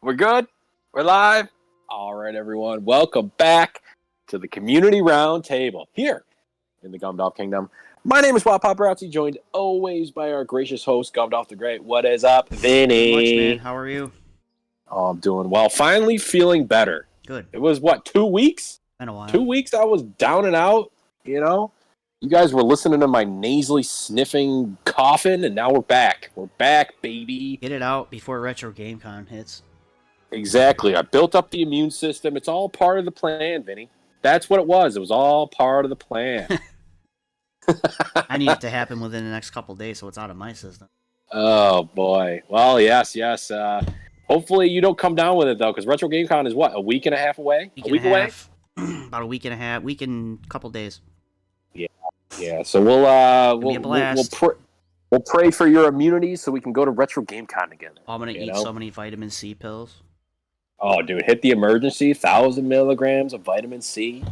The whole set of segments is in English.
We're good. We're live. All right, everyone. Welcome back to the Community Roundtable here in the Gumdolph Kingdom. My name is Wild Paparazzi, joined always by our gracious host, Gumdolph the Great. What is up, Vinny? Not much, man. How are you? Oh, I'm doing well. Finally feeling better. Good. It was, 2 weeks? Been a while. 2 weeks I was down and out, you know? You guys were listening to my nasally sniffing coughing, and now we're back. We're back, baby. Get it out before Retro GameCon hits. Exactly. I built up the immune system. It's all part of the plan, Vinny. That's what it was. It was all part of the plan. I need it to happen within the next couple days, so it's out of my system. Oh, boy. Well, yes. Hopefully you don't come down with it, though, because Retro GameCon is what, a week and a half away? A week away? About a week and a half. Week and a couple days. Yeah. So we'll pray for your immunity so we can go to Retro GameCon together. I'm going to eat so many vitamin C pills. Oh, dude, hit the emergency, 1,000 milligrams of vitamin C.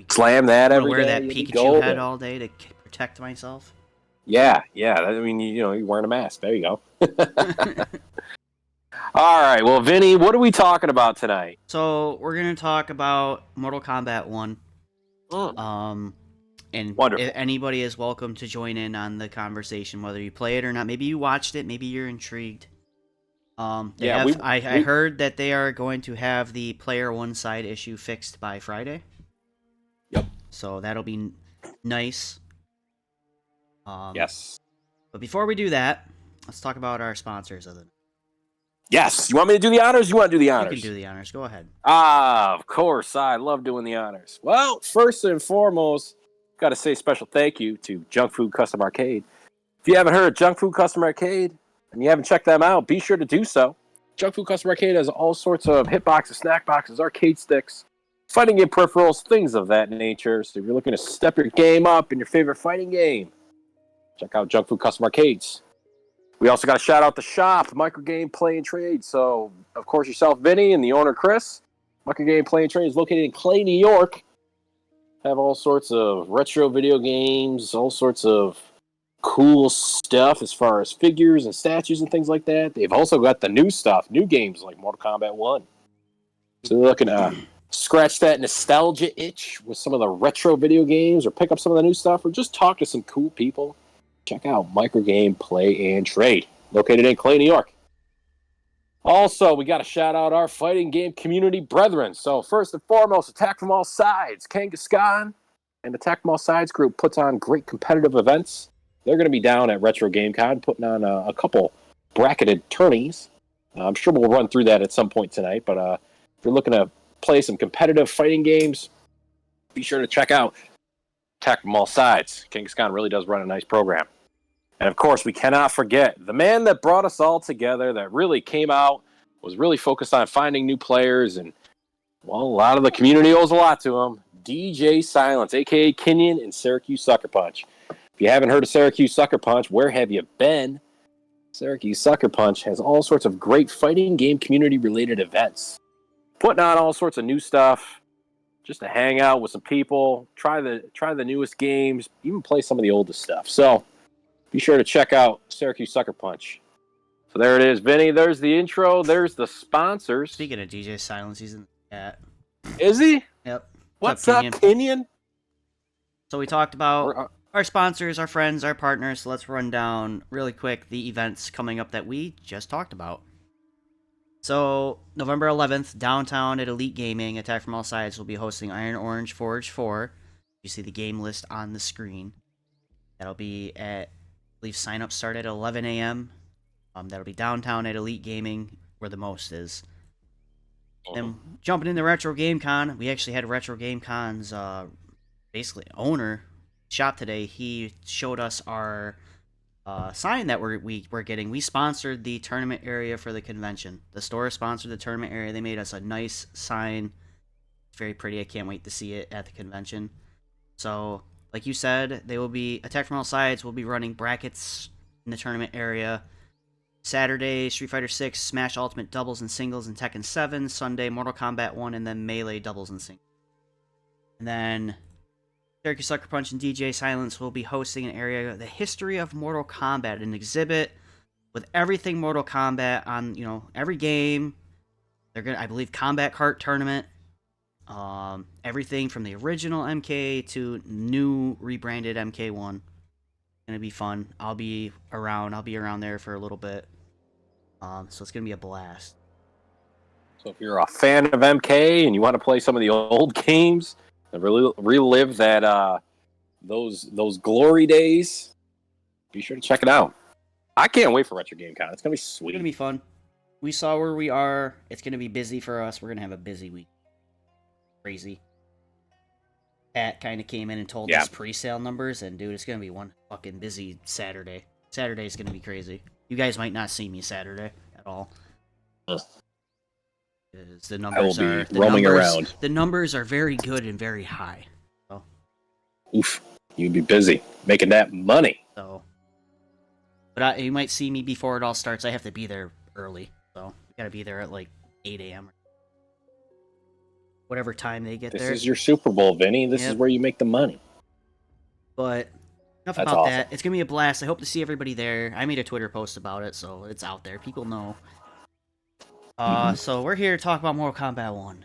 Slam that every day. I'm going to wear that Pikachu head all day to protect myself. Yeah. I mean, you're wearing a mask. There you go. All right. Well, Vinny, what are we talking about tonight? So we're going to talk about Mortal Kombat 1. And wonderful. If anybody is welcome to join in on the conversation, whether you play it or not. Maybe you watched it. Maybe you're intrigued. I heard that they are going to have the player one side issue fixed by Friday. Yep. So that'll be nice. Yes. But before we do that, let's talk about our sponsors. Yes. You want me to do the honors? You want to do the honors? You can do the honors. Go ahead. Of course. I love doing the honors. Well, first and foremost, got to say a special thank you to Junk Food Custom Arcade. If you haven't heard of Junk Food Custom Arcade and you haven't checked them out, be sure to do so. Junk Food Custom Arcade has all sorts of hitboxes, snack boxes, arcade sticks, fighting game peripherals, things of that nature. So if you're looking to step your game up in your favorite fighting game, check out Junk Food Custom Arcades. We also got to shout out the shop, Microgame Play and Trade. So, of course, yourself, Vinny, and the owner, Chris. Microgame Play and Trade is located in Clay, New York. Have all sorts of retro video games, all sorts of cool stuff as far as figures and statues and things like that. They've also got the new stuff, new games like Mortal Kombat 1. So they're looking to scratch that nostalgia itch with some of the retro video games or pick up some of the new stuff or just talk to some cool people. Check out Microgame Play and Trade, located in Clay, New York. Also, we got to shout out our fighting game community brethren. So first and foremost, Attack From All Sides. Kangaskhan and Attack From All Sides group puts on great competitive events. They're going to be down at Retro GameCon putting on a couple bracketed tourneys. I'm sure we'll run through that at some point tonight. But if you're looking to play some competitive fighting games, be sure to check out Attack From All Sides. Kangaskhan really does run a nice program. And, of course, we cannot forget the man that brought us all together, that really came out, was really focused on finding new players, and, well, a lot of the community owes a lot to him, DJ Silence, a.k.a. Kenyon and Syracuse Sucker Punch. If you haven't heard of Syracuse Sucker Punch, where have you been? Syracuse Sucker Punch has all sorts of great fighting game community-related events, putting on all sorts of new stuff, just to hang out with some people, try the newest games, even play some of the oldest stuff. So, be sure to check out Syracuse Sucker Punch. So there it is, Vinny. There's the intro. There's the sponsors. Speaking of DJ Silence, he's in the chat. Is he? Yep. What's up, Kenyon? So we talked about our sponsors, our friends, our partners. So let's run down really quick the events coming up that we just talked about. So November 11th, downtown at Elite Gaming, Attack From All Sides will be hosting Iron Orange Forge 4. You see the game list on the screen. That'll be at, I believe sign-ups start at 11 a.m. That'll be downtown at Elite Gaming, where the most is. And jumping into Retro GameCon, we actually had Retro GameCon's basically owner shop today. He showed us our sign that we're getting. We sponsored the tournament area for the convention. The store sponsored the tournament area. They made us a nice sign. It's very pretty. I can't wait to see it at the convention. So, like you said, they will be Attack From All Sides will be running brackets in the tournament area. Saturday, Street Fighter 6, Smash Ultimate doubles and singles, and Tekken 7. Sunday, Mortal Kombat 1, and then Melee doubles and singles. And then Syracuse Sucker Punch and DJ Silence will be hosting an area, the history of Mortal Kombat, an exhibit with everything Mortal Kombat on, every game, They're gonna, I believe, Combat Kart Tournament. Everything from the original MK to new rebranded MK1. Gonna be fun. I'll be around. I'll be around there for a little bit. So it's gonna be a blast. So if you're a fan of MK and you want to play some of the old games and relive that those glory days, be sure to check it out. I can't wait for Retro Game Con. It's gonna be sweet. It's gonna be fun. We saw where we are. It's gonna be busy for us. We're gonna have a busy week. Crazy. Pat kind of came in and told us pre-sale numbers, and dude, it's gonna be one fucking busy Saturday. Saturday's gonna be crazy. You guys might not see me Saturday at all. The numbers I will be roaming around. The numbers are very good and very high. So. Oof, you'd be busy making that money. So, but you might see me before it all starts. I have to be there early, so we gotta be there at like 8 a.m. Whatever time they get there. This is your Super Bowl, Vinny. This is where you make the money. But enough about that. It's gonna be a blast. I hope to see everybody there. I made a Twitter post about it, so it's out there. People know. So we're here to talk about Mortal Kombat 1.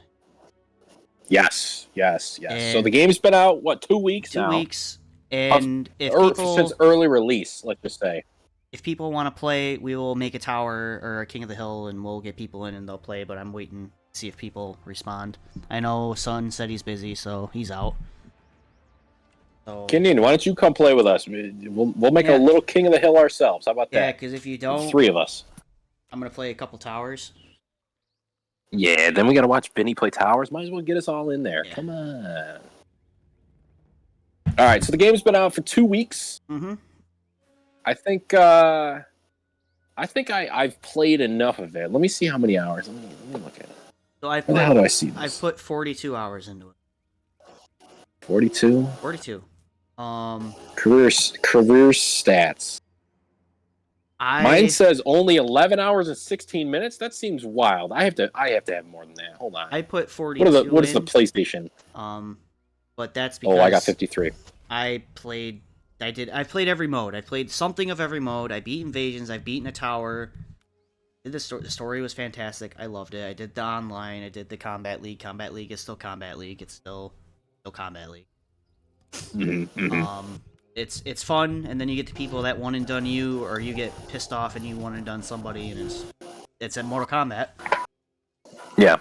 Yes. And so the game's been out, what, 2 weeks now? 2 weeks. And if people... Since early release, let's just say. If people want to play, we will make a tower or a King of the Hill, and we'll get people in and they'll play, but I'm waiting to see if people respond. I know Son said he's busy, so he's out. So... Kenyon, why don't you come play with us? We'll make a little King of the Hill ourselves. How about that? Yeah, because if you don't... 3 of us. I'm going to play a couple towers. Yeah, then we got to watch Vinny play towers. Might as well get us all in there. Yeah. Come on. All right, so the game's been out for 2 weeks. Mm-hmm. I think I've played enough of it. Let me see how many hours. Let me look at it. So how do I see this? I've put 42 hours into it. 42? 42. Career stats. Mine says only 11 hours and 16 minutes. That seems wild. I have to have more than that. Hold on. I put 42. What is the PlayStation? But that's because I got 53. I played every mode. I played something of every mode. I beat invasions. I've beaten a tower. The story was fantastic. I loved it. I did the online. I did the Combat League. Combat League is still Combat League. It's still Combat League. Mm-hmm. It's fun, and then you get the people that one and done you, or you get pissed off and you one and done somebody, and it's in Mortal Kombat. Yeah.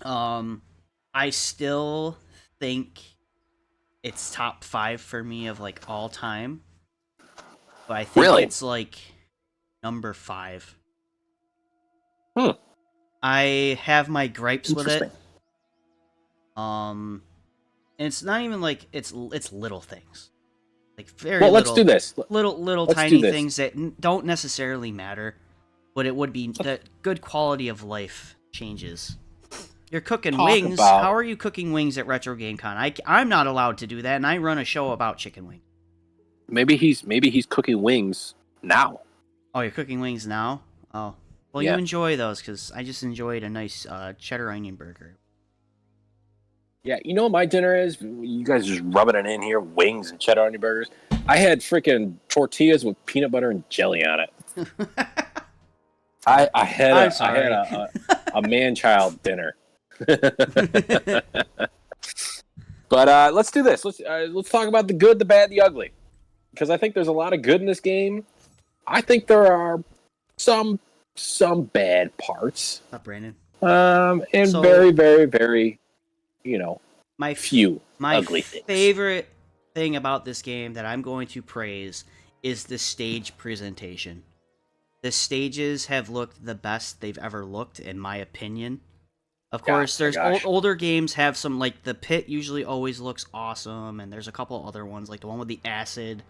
I still think it's top 5 for me of like all time, but I think it's like number 5. I have my gripes with it. And it's not even like it's little things. Like very let's do this. Little tiny things that don't necessarily matter, but it would be that good quality of life changes. You're cooking wings. How are you cooking wings at Retro Game Con? I'm not allowed to do that, and I run a show about chicken wings. Maybe he's cooking wings now. Oh, you're cooking wings now? Oh, well, you enjoy those because I just enjoyed a nice cheddar onion burger. Yeah, you know what my dinner is? You guys just rubbing it in here, wings and cheddar onion burgers. I had freaking tortillas with peanut butter and jelly on it. I had a man-child dinner. But let's do this. Let's talk about the good, the bad, the ugly. Because I think there's a lot of good in this game. I think there are some bad parts. Not Brandon. And very, very, very... my ugly things. Favorite thing about this game that I'm going to praise is the stage presentation. The stages have looked the best they've ever looked, in my opinion. Of course, there's older games have some, like, the pit usually always looks awesome, and there's a couple other ones, like the one with the acid.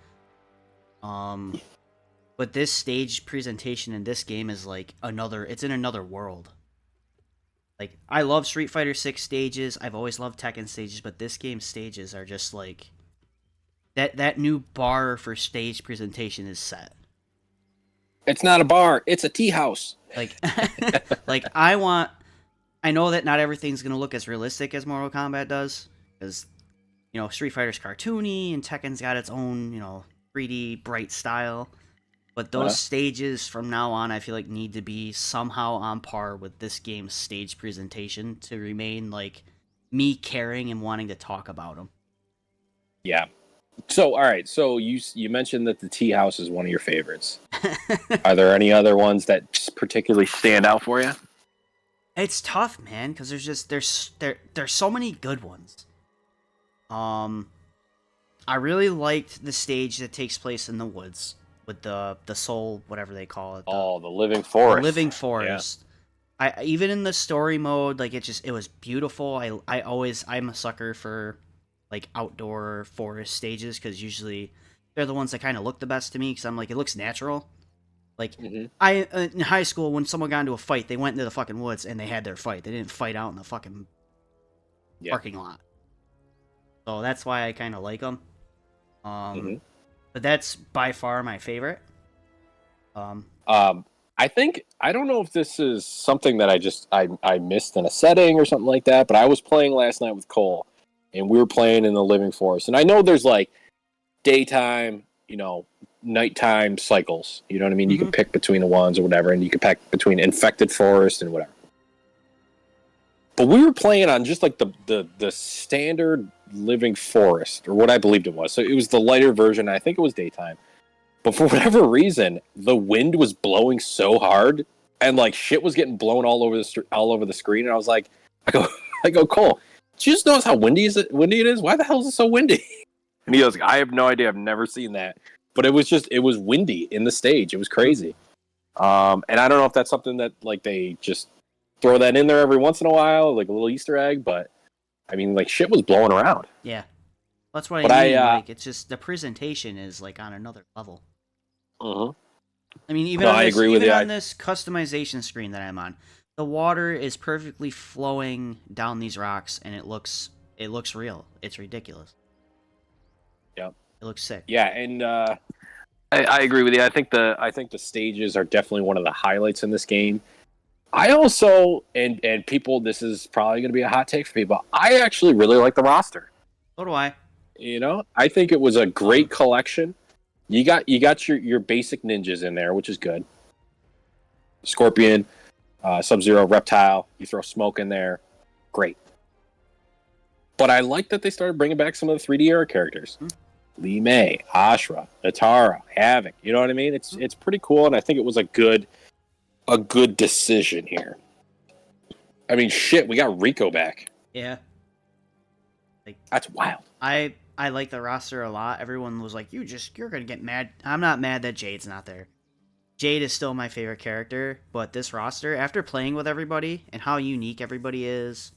But this stage presentation in this game is like it's in another world. Like, I love Street Fighter 6 stages. I've always loved Tekken stages, but this game's stages are just like that new bar for stage presentation is set. It's not a bar, it's a tea house. Like I know that not everything's going to look as realistic as Mortal Kombat does, cuz Street Fighter's cartoony and Tekken's got its own, 3D bright style. But those stages from now on, I feel like need to be somehow on par with this game's stage presentation to remain like me caring and wanting to talk about them. Yeah. So, all right. So you mentioned that the tea house is one of your favorites. Are there any other ones that particularly stand out for you? It's tough, man, because there's so many good ones. I really liked the stage that takes place in the woods with the soul, whatever they call it. The living The forest. living forest. Yeah. I even in the story mode, like it was beautiful. I'm a sucker for like outdoor forest stages because usually they're the ones that kind of look the best to me because I'm like it looks natural. Like in high school when someone got into a fight, they went into the fucking woods and they had their fight. They didn't fight out in the fucking parking lot. So that's why I kind of like them. But that's by far my favorite. I think I don't know if this is something that I missed in a setting or something like that, but I was playing last night with Cole, and we were playing in the living forest. And I know there's like daytime, nighttime cycles. You know what I mean? You can pick between the ones or whatever, and you can pick between infected forest and whatever. But we were playing on just like the standard living forest, or what I believed it was. So it was the lighter version. I think it was daytime. But for whatever reason, the wind was blowing so hard, and like shit was getting blown all over the screen. And I was like, I go, Cole, did you just notice how windy it is? Why the hell is it so windy? And he goes, I have no idea. I've never seen that. But it was windy in the stage. It was crazy. And I don't know if that's something that like they just throw that in there every once in a while, like a little Easter egg. But I mean, like shit was blowing around. Yeah, that's what I mean. Like it's just the presentation is like on another level. I mean, even on this customization screen that I'm on, the water is perfectly flowing down these rocks, and it looks real. It's ridiculous. Yep, it looks sick. Yeah, and I agree with you. I think the stages are definitely one of the highlights in this game. I also and people, this is probably going to be a hot take for people. I actually really like the roster. So do I. I think it was a great collection. You got your basic ninjas in there, which is good. Scorpion, Sub-Zero, Reptile. You throw Smoke in there, great. But I like that they started bringing back some of the 3D era characters. Li Mei, Ashra, Natara, Havoc. You know what I mean? It's pretty cool, and I think it was a good decision here. I mean, shit, we got Rico back. Yeah, that's wild. I like the roster a lot. Everyone was like, you're gonna get mad. I'm not mad that Jade's not there. Jade is still my favorite character, but this roster, after playing with everybody and how unique everybody is,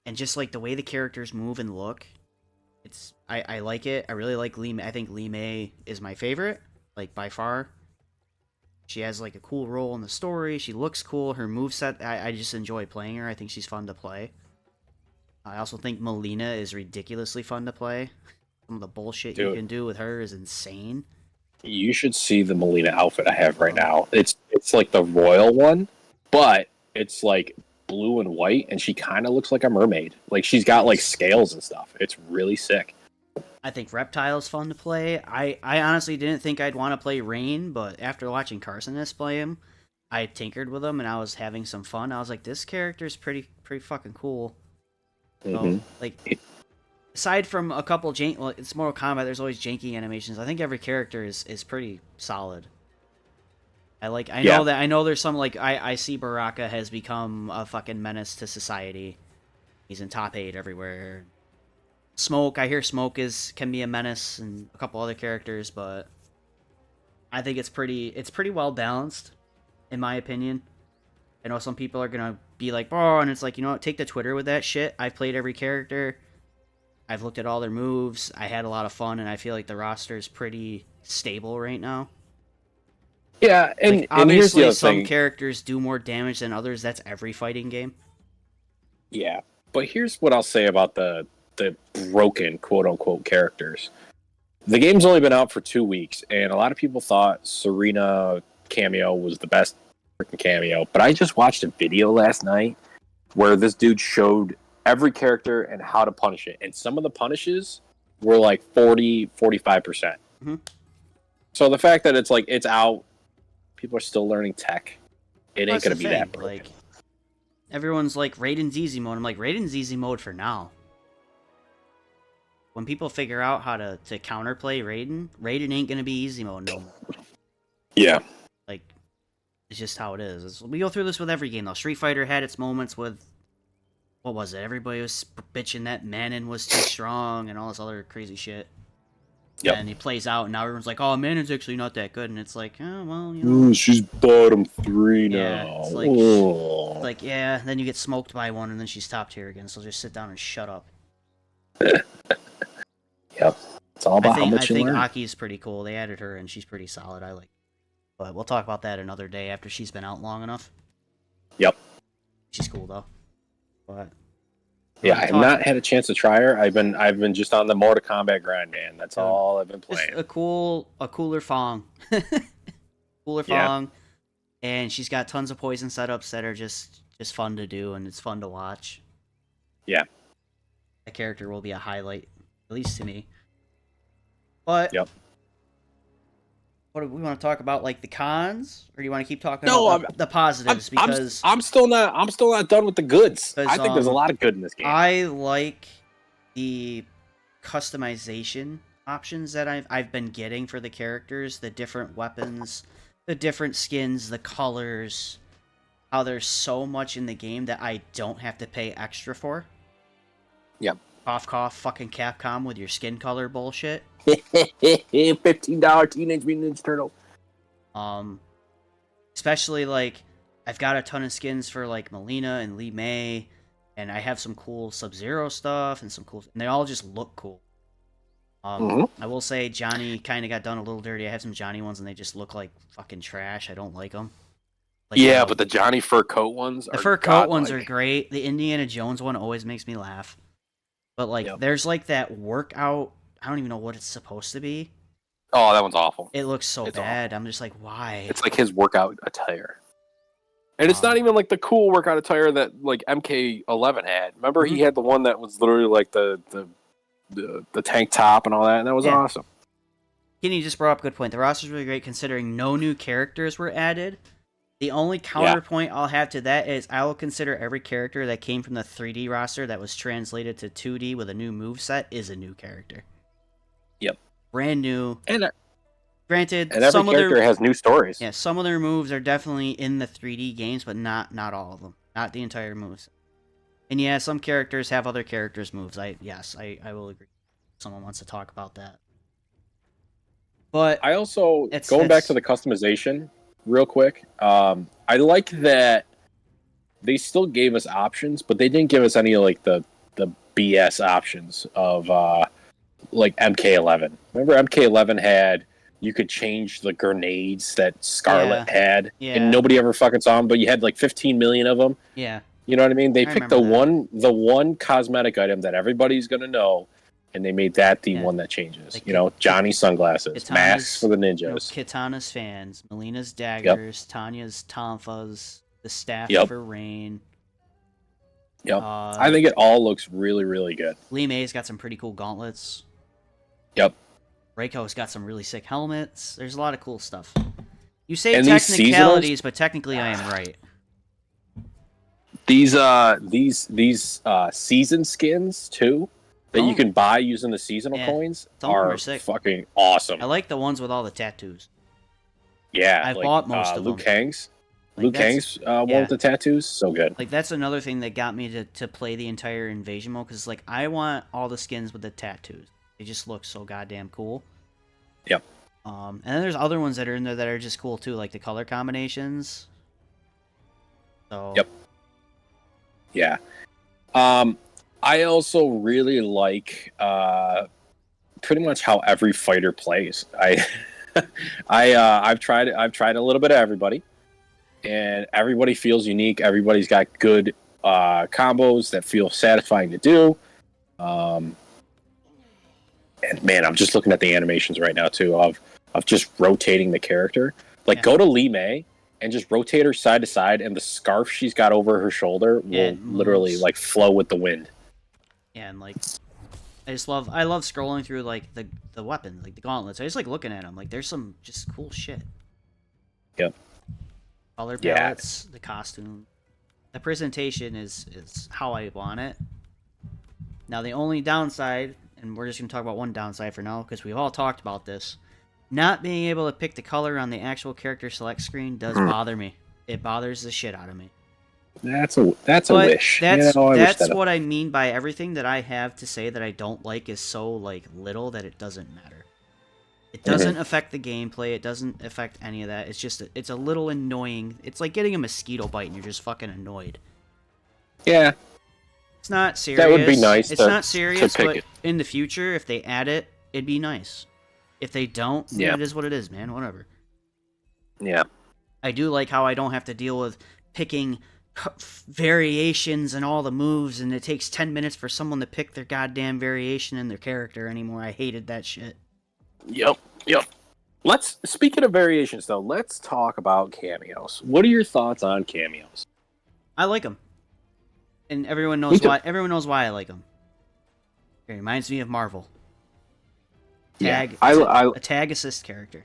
and just like the way the characters move and look, I like it. I really like Li Mei. I think Li Mei is my favorite, like by far. She has like a cool role in the story. She looks cool. Her moveset, I just enjoy playing her. I think she's fun to play. I also think Melina is ridiculously fun to play. Some of the bullshit you can do with her is insane. You should see the Melina outfit I have right now. It's like the royal one, but it's like blue and white, and she kind of looks like a mermaid. Like she's got like scales and stuff. It's really sick. I think Reptile's fun to play. I honestly didn't think I'd want to play Rain, but after watching Carsonus play him, I tinkered with him and I was having some fun. I was like, this character's pretty fucking cool. So, like, aside from a couple it's Mortal Kombat, there's always janky animations. I think every character is pretty solid. I know there's some, like, I see Baraka has become a fucking menace to society. He's in top 8 everywhere. Smoke, I hear Smoke can be a menace, and a couple other characters, but I think it's pretty well balanced, in my opinion. I know some people are gonna be like, oh, and it's like, you know what, take the Twitter with that shit. I've played every character. I've looked at all their moves. I had a lot of fun, and I feel like the roster is pretty stable right now. Yeah, and, like, obviously and some characters do more damage than others. That's every fighting game. Yeah, but here's what I'll say about the broken quote-unquote characters. The game's only been out for 2 weeks, and a lot of people thought Serena cameo was the best freaking cameo, but I just watched a video last night where this dude showed every character and how to punish it, and some of the punishes were like 40-45%. So the fact that it's out, people are still learning tech. It ain't That's gonna the be thing. that broken. Like, everyone's like, Raiden's easy mode. I'm like, Raiden's easy mode for now. When people figure out how to counterplay Raiden ain't gonna be easy mode no more. Yeah. Like, it's just how it is. We go through this with every game, though. Street Fighter had its moments with... What was it? Everybody was bitching that Manon was too strong and all this other crazy shit. Yep. And he plays out, and now everyone's like, oh, Manon's actually not that good. And it's like, oh, well, you know... she's bottom 3 now. Yeah, it's like, like, yeah, then you get smoked by one, and then she's top tier again, so just sit down and shut up. Yep. It's all about how much you learn. I think Aki's pretty cool. They added her, and she's pretty solid. I like. But we'll talk about that another day after she's been out long enough. Yep. She's cool though. But yeah, I have not had a chance to try her. I've been just on the Mortal Kombat grind, man. That's all I've been playing. Just a cooler Fong. Cooler Fong. And she's got tons of poison setups that are just fun to do, and it's fun to watch. Yeah. That character will be a highlight, at least to me. But yep. What do we want to talk about, like the cons, or do you want to keep talking about the positives? Because I'm still not done with the goods. I think there's a lot of good in this game. I like the customization options that I've been getting for the characters, the different weapons, the different skins, the colors. How there's so much in the game that I don't have to pay extra for. Yep. Cough, cough, fucking Capcom with your skin color bullshit. $15 Teenage Mutant Ninja Turtle. Especially like I've got a ton of skins for like Melina and Lee May, and I have some cool Sub-Zero stuff and and they all just look cool. I will say Johnny kind of got done a little dirty. I have some Johnny ones and they just look like fucking trash. I don't like them. Like, yeah, but the Johnny fur coat ones the fur coat ones are great. The Indiana Jones one always makes me laugh. But like there's like that workout, I don't even know what it's supposed to be. Oh, that one's awful. It looks so bad. Awful. I'm just like, why? It's like his workout attire. And it's not even like the cool workout attire that like MK11 had. Remember he had the one that was literally like the tank top and all that, and that was awesome. Kenny just brought up a good point. The roster's really great considering no new characters were added. The only counterpoint I'll have to that is I will consider every character that came from the 3D roster that was translated to 2D with a new moveset is a new character. Yep. Brand new. And granted, and every character has new stories. Yeah, some of their moves are definitely in the 3D games, but not all of them. Not the entire moves. And yeah, some characters have other characters' moves. I will agree. Someone wants to talk about that. But I also going back to the customization real quick. I like that they still gave us options, but they didn't give us any like the BS options of like MK11. Remember MK11 had you could change the grenades that Scarlet had, and nobody ever fucking saw them, but you had like 15 million of them. Yeah. You know what I mean? They picked the one cosmetic item that everybody's gonna know, and they made that the one that changes. Like, you know, Johnny's sunglasses, masks for the ninjas. You know, Kitana's fans, Melina's daggers, Tanya's tonfas, the staff for Rain. Yep. I think it all looks really, really good. Lee May's got some pretty cool gauntlets. Yep. Reiko's got some really sick helmets. There's a lot of cool stuff. You say technicalities, but technically I am right. These season skins too that you can buy using the seasonal coins are fucking awesome. I like the ones with all the tattoos. Yeah, I've bought most of them. Liu Kang's one with the tattoos, so good. Like that's another thing that got me to play the entire invasion mode because like I want all the skins with the tattoos. They just look so goddamn cool. Yep. And then there's other ones that are in there that are just cool too, like the color combinations. So. Yep. Yeah. I also really like pretty much how every fighter plays. I've tried a little bit of everybody, and everybody feels unique. Everybody's got good combos that feel satisfying to do. And man, I'm just looking at the animations right now too of just rotating the character. Like go to Lee May and just rotate her side to side, and the scarf she's got over her shoulder will literally like flow with the wind. Yeah, and like I love scrolling through like the weapons, like the gauntlets. I just like looking at them. Like there's some just cool shit. Yep. Color Yeah. palettes, the costume, the presentation is how I want it. Now the only downside, and we're just gonna talk about one downside for now because we've all talked about this. Not being able to pick the color on the actual character select screen does bother me. It bothers the shit out of me. That's a wish. That's I wish that's that. what I mean by everything that I have to say that I don't like is so like little that it doesn't matter. It doesn't affect the gameplay. It doesn't affect any of that. It's just it's a little annoying. It's like getting a mosquito bite and you're just fucking annoyed. Yeah. It's not serious. That would be nice. It's not serious, pick but it. in the future, if they add it, it'd be nice. If they don't, yeah, it is what it is, man. Whatever. Yeah. I do like how I don't have to deal with picking variations and all the moves, and it takes 10 minutes for someone to pick their goddamn variation in their character anymore. I hated that shit. Yep. Speaking of variations, though, let's talk about cameos. What are your thoughts on cameos? I like them, and everyone knows why. Everyone knows why I like them. It reminds me of Marvel. Tag, yeah, a tag assist character.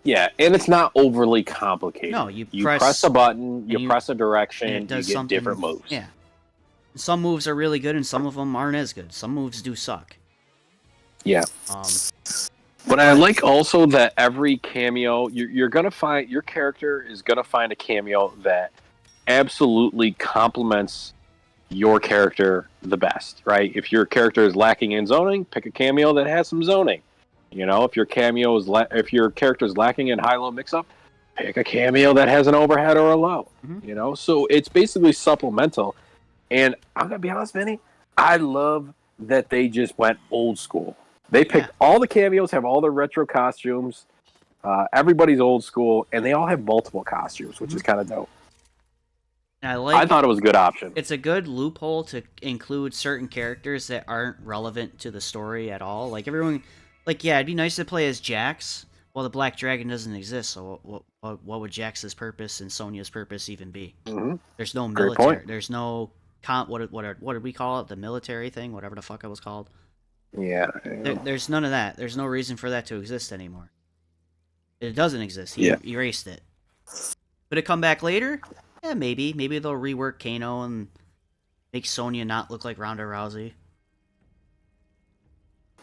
Yeah, and it's not overly complicated. No, you press a button, you press a direction, and it does you get different moves. Yeah. Some moves are really good, and some of them aren't as good. Some moves do suck. Yeah. But I like also that every cameo, you're going to find, your character is going to find a cameo that absolutely complements your character the best, right? If your character is lacking in zoning, pick a cameo that has some zoning. You know, if your if your character is lacking in high-low mix-up, pick a cameo that has an overhead or a low. Mm-hmm. You know, so it's basically supplemental. And I'm gonna be honest, Vinny, I love that they just went old school. They picked all the cameos, have all the retro costumes. Everybody's old school, and they all have multiple costumes, which is kind of dope. I thought it was a good option. It's a good loophole to include certain characters that aren't relevant to the story at all. Like everyone. Like, yeah, it'd be nice to play as Jax. Well, the Black Dragon doesn't exist, so what would Jax's purpose and Sonya's purpose even be? Mm-hmm. There's no military. There's no what did we call it? The military thing, whatever the fuck it was called. Yeah. There's none of that. There's no reason for that to exist anymore. It doesn't exist. He erased it. Could it come back later? Yeah, maybe. Maybe they'll rework Kano and make Sonya not look like Ronda Rousey.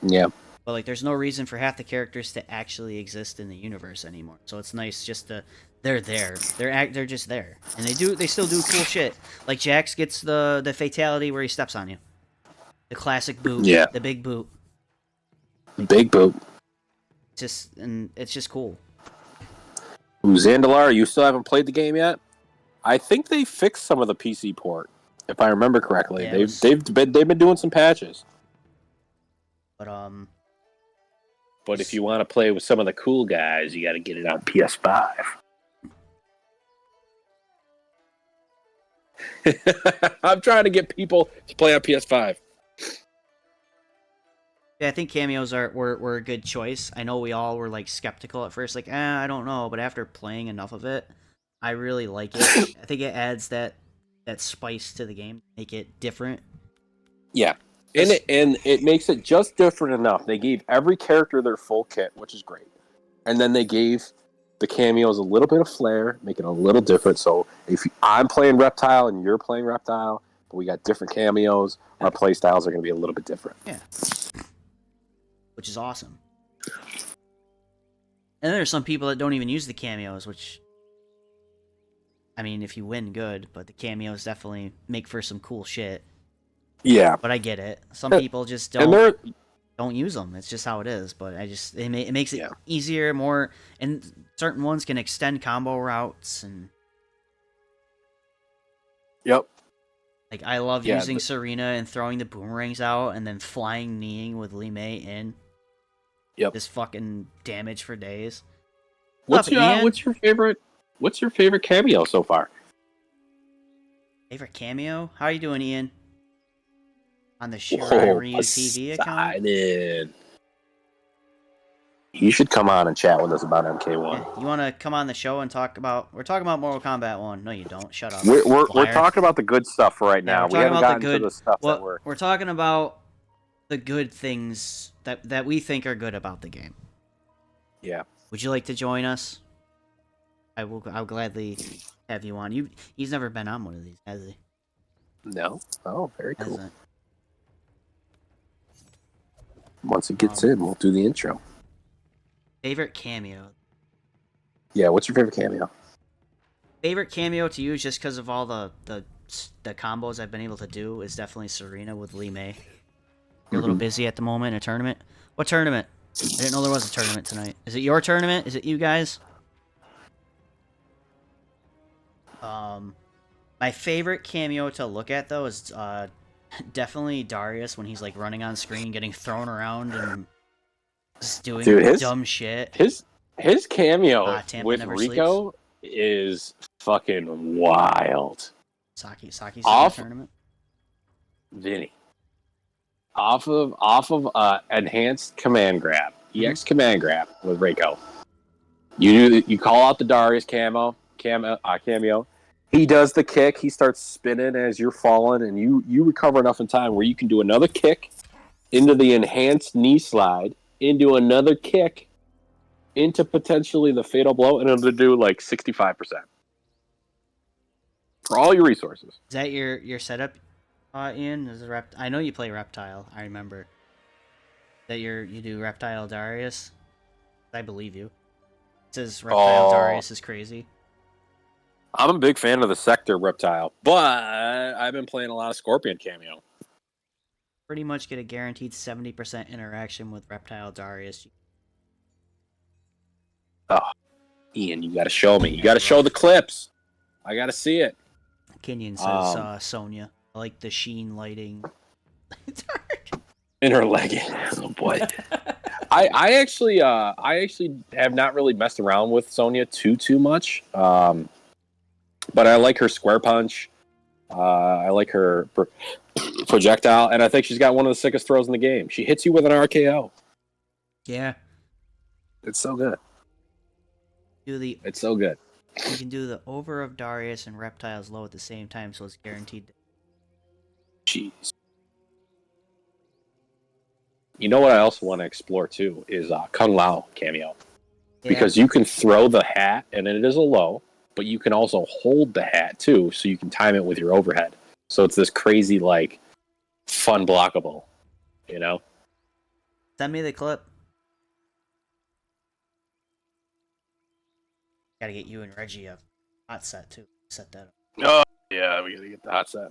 Yeah. But like, there's no reason for half the characters to actually exist in the universe anymore. So it's nice just to they're there. They're just there, and they still do cool shit. Like Jax gets the fatality where he steps on you, the classic boot, the big boot. Big boot. It's just cool. Zandalar, you still haven't played the game yet? I think they fixed some of the PC port, if I remember correctly. Yeah, they've been doing some patches. But if you want to play with some of the cool guys, you got to get it on PS5. I'm trying to get people to play on PS5. Yeah, I think cameos were a good choice. I know we all were like skeptical at first, like, I don't know, but after playing enough of it, I really like it. I think it adds that spice to the game, make it different. Yeah. And it makes it just different enough. They gave every character their full kit, which is great. And then they gave the cameos a little bit of flair, make it a little different. So if I'm playing Reptile and you're playing Reptile, but we got different cameos, our play styles are going to be a little bit different. Yeah. Which is awesome. And there's some people that don't even use the cameos, which, I mean, if you win, good, but the cameos definitely make for some cool shit. Yeah, but I get it. Some people just don't use them. It's just how it is. But it makes it easier, more, and certain ones can extend combo routes and. Yep. Like I love using Serena and throwing the boomerangs out and then flying kneeing with Li Mei in. Yep. This fucking damage for days. What's your favorite cameo so far? Favorite cameo? How are you doing, Ian? On the Shirai Ryu TV account? You should come on and chat with us about MK1. Yeah, you want to come on the show and talk about... We're talking about Mortal Kombat 1. No, you don't. Shut up. We're talking about the good stuff right now. We haven't gotten to the stuff that we're... We're talking about the good things that we think are good about the game. Yeah. Would you like to join us? I'll gladly have you on. He's never been on one of these, has he? No. Oh, very cool. Hasn't. Once it gets in, we'll do the intro. Favorite cameo? Yeah, what's your favorite cameo? Favorite cameo to use just because of all the combos I've been able to do is definitely Serena with Lee May. You're a little busy at the moment in a tournament. What tournament? I didn't know there was a tournament tonight. Is it your tournament? Is it you guys? My favorite cameo to look at though is definitely Darius when he's like running on screen, getting thrown around and just doing dumb shit. His cameo Tampa with Never Rico Sleeps. is fucking wild. Saki's Off tournament. Vinny. Off of enhanced command grab, EX command grab with Rico. You call out the Darius cameo. He does the kick. He starts spinning as you're falling, and you recover enough in time where you can do another kick into the enhanced knee slide, into another kick, into potentially the fatal blow, and it'll do like 65% for all your resources. Is that your setup, Ian? Is it I know you play Reptile. I remember that you do Reptile Darius. I believe you. It says Reptile Darius is crazy. I'm a big fan of the Sector Reptile, but I've been playing a lot of Scorpion cameo. Pretty much get a guaranteed 70% interaction with Reptile Darius. Oh, Ian, you got to show me. You got to show the clips. I got to see it. Kenyon says Sonya. I like the sheen lighting. In her legging. Oh boy. I actually have not really messed around with Sonya too much. But I like her square punch. I like her projectile, and I think she's got one of the sickest throws in the game. She hits you with an RKO. Yeah. It's so good. It's so good. You can do the over of Darius and Reptile's low at the same time, so it's guaranteed. Jeez. You know what I also want to explore too is Kung Lao cameo. Yeah. Because you can throw the hat, and it is a low, but you can also hold the hat too, so you can time it with your overhead. So it's this crazy, like, fun blockable, you know? Send me the clip. Gotta get you and Reggie a hot set too. Set that up. Oh yeah, we gotta get the hot set.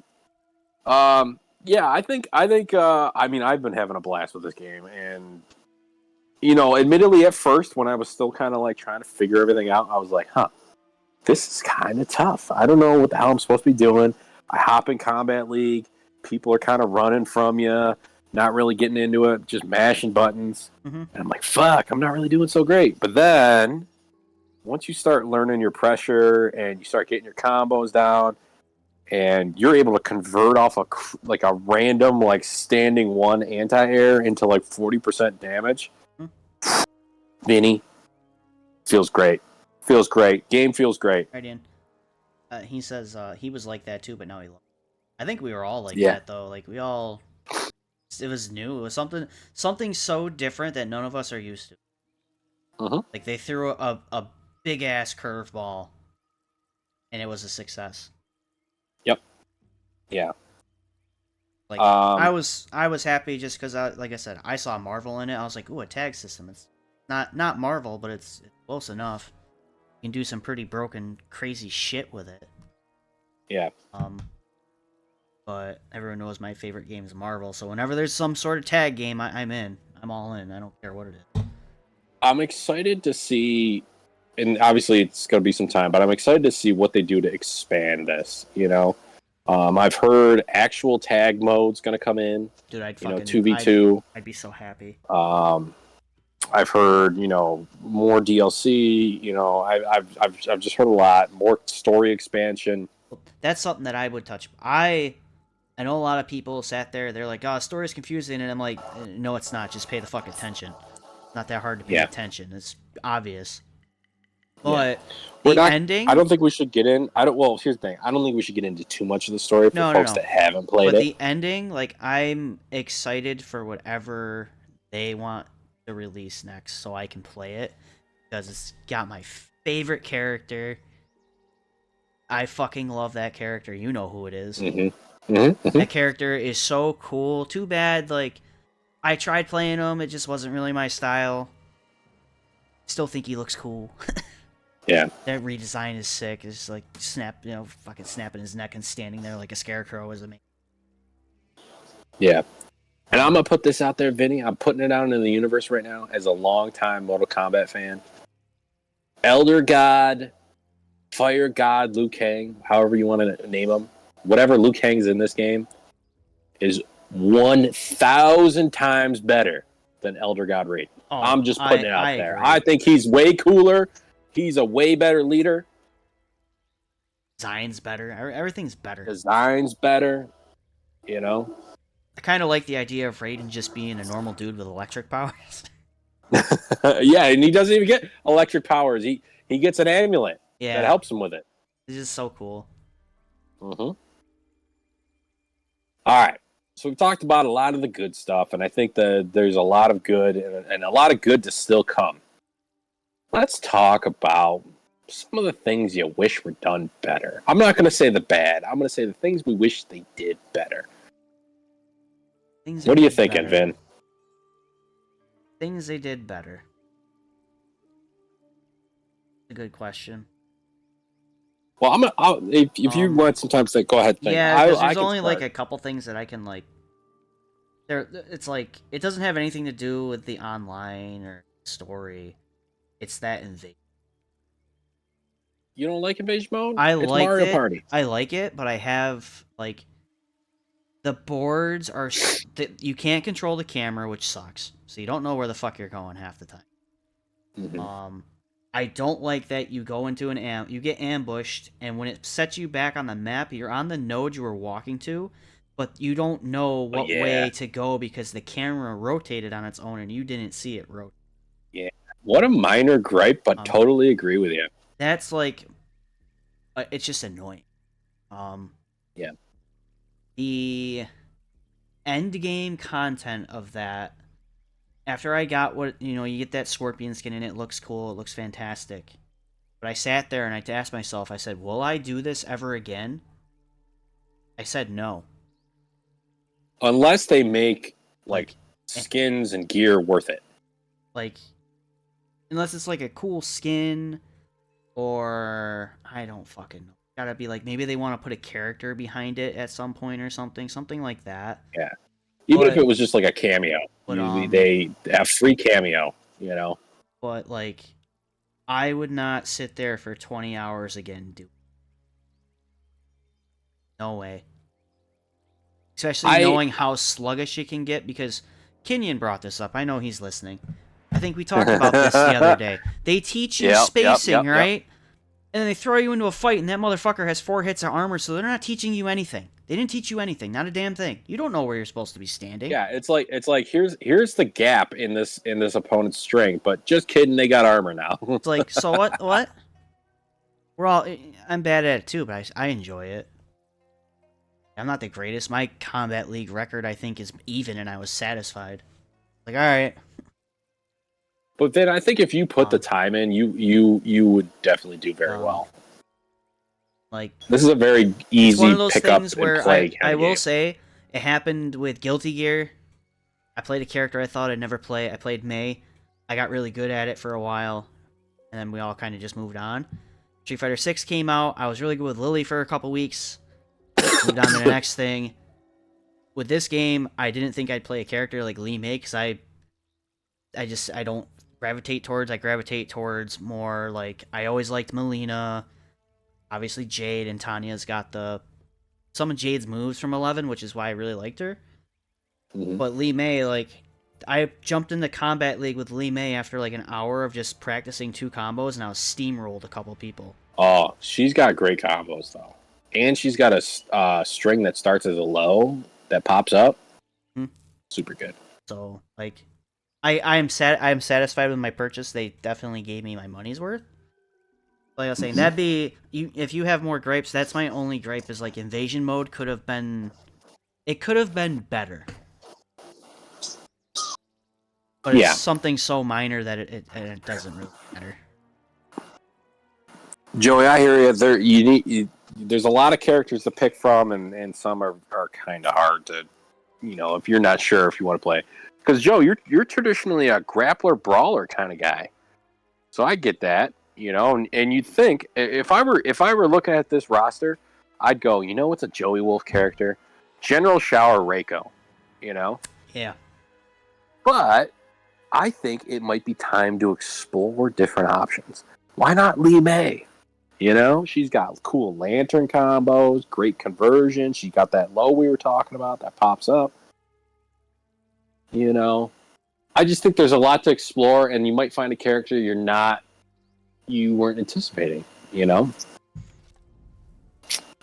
Yeah, I think. I mean, I've been having a blast with this game, and admittedly, at first when I was still kind of like trying to figure everything out, I was like, "Huh, this is kind of tough. I don't know what the hell I'm supposed to be doing." I hop in Combat League, people are kind of running from you, not really getting into it, just mashing buttons, and I'm like, "Fuck, I'm not really doing so great." But then, once you start learning your pressure and you start getting your combos down, and you're able to convert off a random like standing one anti-air into like 40% damage, Vinny, feels great. Feels great. Game feels great. Right in. He says he was like that too, but now he loves. I think we were all like that though. Like we all, it was new. It was something so different that none of us are used to. Like they threw a big ass curveball, and it was a success. Yep. Yeah. Like I was happy just because like I said, I saw Marvel in it. I was like, ooh, a tag system. It's not Marvel, but it's close enough. You can do some pretty broken, crazy shit with it. Yeah. But everyone knows my favorite game is Marvel, so whenever there's some sort of tag game, I'm in. I'm all in. I don't care what it is. I'm excited to see, and obviously it's going to be some time, but I'm excited to see what they do to expand this, I've heard actual tag mode's going to come in. Dude, I'd fucking 2v2. I'd be so happy. I've heard, more DLC. I've just heard a lot more story expansion. That's something that I would touch. I know a lot of people sat there. They're like, "Oh, story's confusing," and I'm like, "No, it's not. Just pay the fuck attention. It's not that hard to pay attention. It's obvious." But We're the not. ending. I don't think we should get in. I don't. Well, here's the thing. I don't think we should get into too much of the story for folks that haven't played But it. the ending, like, I'm excited for whatever they want to release next, so I can play it because it's got my favorite character. I fucking love that character. You know who it is. That character is so cool. Too bad, like, I tried playing him. It just wasn't really my style. Still think he looks cool. Yeah. That redesign is sick. It's like fucking snapping his neck and standing there like a scarecrow is amazing. Yeah. And I'm gonna put this out there, Vinny. I'm putting it out into the universe right now as a longtime Mortal Kombat fan. Elder God, Fire God, Liu Kang, however you want to name him, whatever Liu Kang's in this game, is 1,000 times better than Elder God Raiden. Oh, I'm just putting it out there. agree. I think he's way cooler. He's a way better leader. Design's better. Everything's better. Design's better. You know? I kind of like the idea of Raiden just being a normal dude with electric powers. Yeah, and he doesn't even get electric powers. He gets an amulet that helps him with it. It's just so cool. All right. So we've talked about a lot of the good stuff, and I think that there's a lot of good and a lot of good to still come. Let's talk about some of the things you wish were done better. I'm not going to say the bad. I'm going to say the things we wish they did better. What are you thinking, Vin? Things they did better. A good question. Well, if you want some time to say, go ahead. Think. Yeah, because there's only like a couple things that I can like. It's like it doesn't have anything to do with the online or story. It's that invasion. You don't like invasion mode? It's Mario Party. I like it, but I have like the boards are you can't control the camera, which sucks. So you don't know where the fuck you're going half the time. I don't like that you go into you get ambushed, and when it sets you back on the map, you're on the node you were walking to, but you don't know what way to go because the camera rotated on its own and you didn't see it rotate. Yeah. What a minor gripe, but totally agree with you. That's like, it's just annoying. Yeah. The end game content of that, after I got you get that scorpion skin and it looks cool, it looks fantastic. But I sat there and I asked myself, I said, will I do this ever again? I said no. Unless they make, like skins and gear worth it. Like, unless it's like a cool skin, or I don't fucking know. Gotta be like, maybe they want to put a character behind it at some point or something like that. Yeah. Even if it was just like a cameo. But, they have free cameo, you know? But, like, I would not sit there for 20 hours again, dude. No way. Especially knowing how sluggish it can get, because Kenyon brought this up. I know he's listening. I think we talked about this the other day. They teach you spacing, right? And then they throw you into a fight, and that motherfucker has 4 hits of armor, so they're not teaching you anything. They didn't teach you anything, not a damn thing. You don't know where you're supposed to be standing. Yeah, it's like here's the gap in this opponent's strength, but just kidding, they got armor now. It's like, so what? I'm bad at it too, but I enjoy it. I'm not the greatest. My Combat League record, I think, is even, and I was satisfied. Like, all right. But then I think if you put the time in, you would definitely do very well. Like, this is a very easy one of those pick up things and where play. I will say it happened with Guilty Gear. I played a character I thought I'd never play. I played Mei. I got really good at it for a while, and then we all kind of just moved on. Street Fighter 6 came out. I was really good with Lily for a couple weeks. Moved on to the next thing. With this game, I didn't think I'd play a character like Lee Mei, because I don't gravitate towards more like, I always liked Melina. Obviously Jade, and Tanya's got some of Jade's moves from 11, which is why I really liked her. But Lee Mei, like, I jumped into Combat League with Lee Mei after like an hour of just practicing 2 combos, and I was steamrolled a couple people. Oh, she's got great combos though. And she's got a string that starts as a low that pops up. Super good. So, like, I'm satisfied with my purchase. They definitely gave me my money's worth. Like I was saying, that'd be you. If you have more gripes, that's my only gripe. Is like invasion mode could have been. It could have been better, but it's Yeah, something so minor that it doesn't really matter. Joey, I hear you. There's a lot of characters to pick from, and some are kind of hard to, if you're not sure if you want to play. Because Joe, you're traditionally a grappler brawler kind of guy, so I get that, and you'd think if I were looking at this roster, I'd go, what's a Joey Wolf character? General Shower Reiko, you know. Yeah. But I think it might be time to explore different options. Why not Lee May? She's got cool lantern combos, great conversion. She got that low we were talking about that pops up. I just think there's a lot to explore, and you might find a character you weren't anticipating.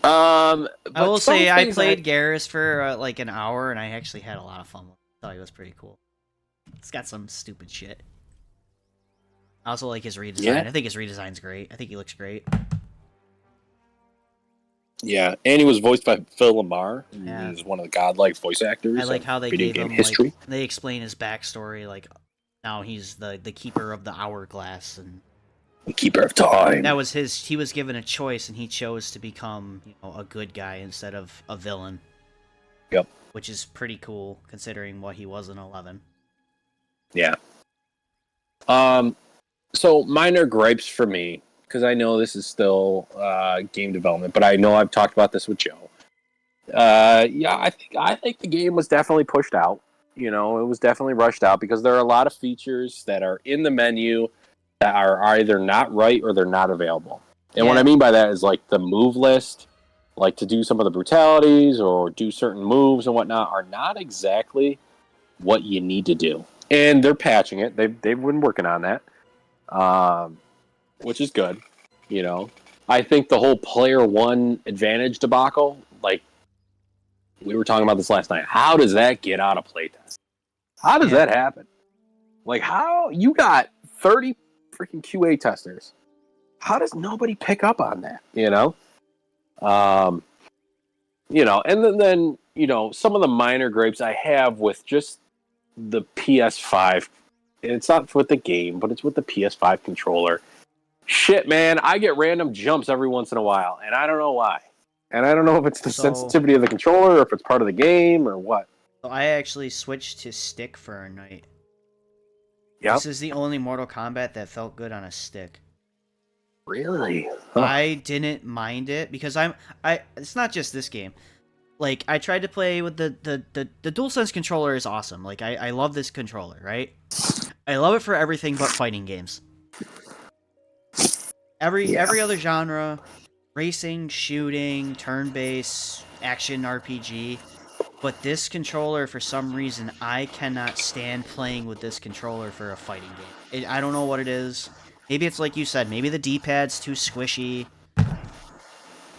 I will say I played Garrus for like an hour, and I actually had a lot of fun with it. I thought he was pretty cool. It's got some stupid shit. I also like his redesign. Yeah. I think his redesign's great. I think he looks great. Yeah, and he was voiced by Phil Lamar. Yeah. He's one of the godlike voice actors. I like how they gave him history. Like, they explain his backstory. Like now he's the keeper of the hourglass and the keeper of time. That was his. He was given a choice, and he chose to become a good guy instead of a villain. Yep. Which is pretty cool considering what he was in 11. Yeah. So minor gripes for me, because I know this is still game development, but I know I've talked about this with Joe. I think the game was definitely pushed out. It was definitely rushed out because there are a lot of features that are in the menu that are either not right or they're not available. And what I mean by that is like the move list, like to do some of the brutalities or do certain moves and whatnot, are not exactly what you need to do. And they're patching it. They've been working on that. Which is good, I think the whole player one advantage debacle, like we were talking about this last night, how does that get out of playtest? How does that happen? Like, how you got 30 freaking QA testers? How does nobody pick up on that? And then some of the minor gripes I have with just the PS5. And it's not with the game, but it's with the PS5 controller. Shit, man, I get random jumps every once in a while, and I don't know why. And I don't know if it's the sensitivity of the controller, or if it's part of the game, or what. So I actually switched to stick for a night. Yep. This is the only Mortal Kombat that felt good on a stick. Really? Huh. I didn't mind it because it's not just this game. Like, I tried to play with the DualSense controller is awesome. Like, I love this controller, right? I love it for everything but fighting games. Every other genre, racing, shooting, turn-based, action RPG, but this controller, for some reason, I cannot stand playing with this controller for a fighting game. I don't know what it is. Maybe it's like you said. Maybe the D-pad's too squishy.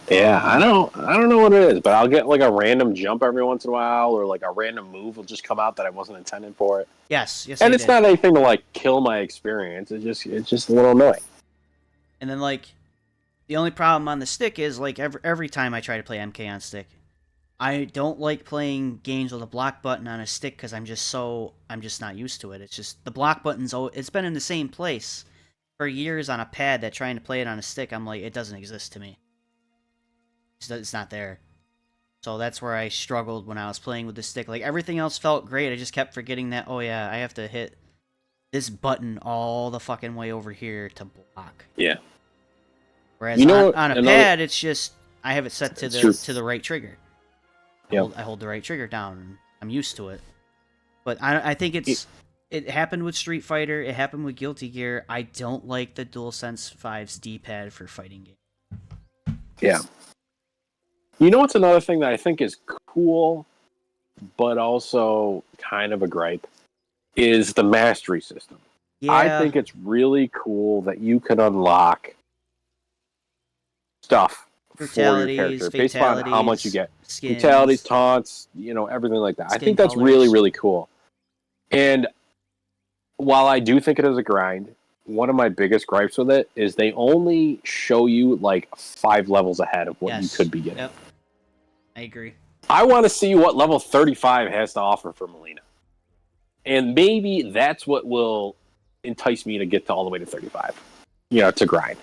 Yeah, I don't know what it is, but I'll get like a random jump every once in a while, or like a random move will just come out that I wasn't intending for it. Yes. And it's not anything to like kill my experience. It's just a little annoying. And then like, the only problem on the stick is like every time I try to play MK on stick, I don't like playing games with a block button on a stick because I'm just not used to it. It's just the block button's it's been in the same place for years on a pad that trying to play it on a stick, I'm like, it doesn't exist to me. It's not there. So that's where I struggled when I was playing with the stick. Like, everything else felt great. I just kept forgetting that, oh yeah, I have to hit this button all the fucking way over here to block. Yeah. Whereas on a pad, it's just, I have it set to the right trigger. Yeah. I hold the right trigger down, and I'm used to it. But I think it happened with Street Fighter, it happened with Guilty Gear. I don't like the DualSense 5's D-pad for fighting games. Yeah. You know what's another thing that I think is cool, but also kind of a gripe, is the mastery system. Yeah. I think it's really cool that you can unlock stuff for your character based on how much you get. Skins, brutalities, taunts, everything like that. I think that's really, really cool. And while I do think it is a grind, one of my biggest gripes with it is they only show you like 5 levels ahead of what you could be getting. Yep. I agree. I want to see what level 35 has to offer for Melina. And maybe that's what will entice me to get to all the way to 35. To grind.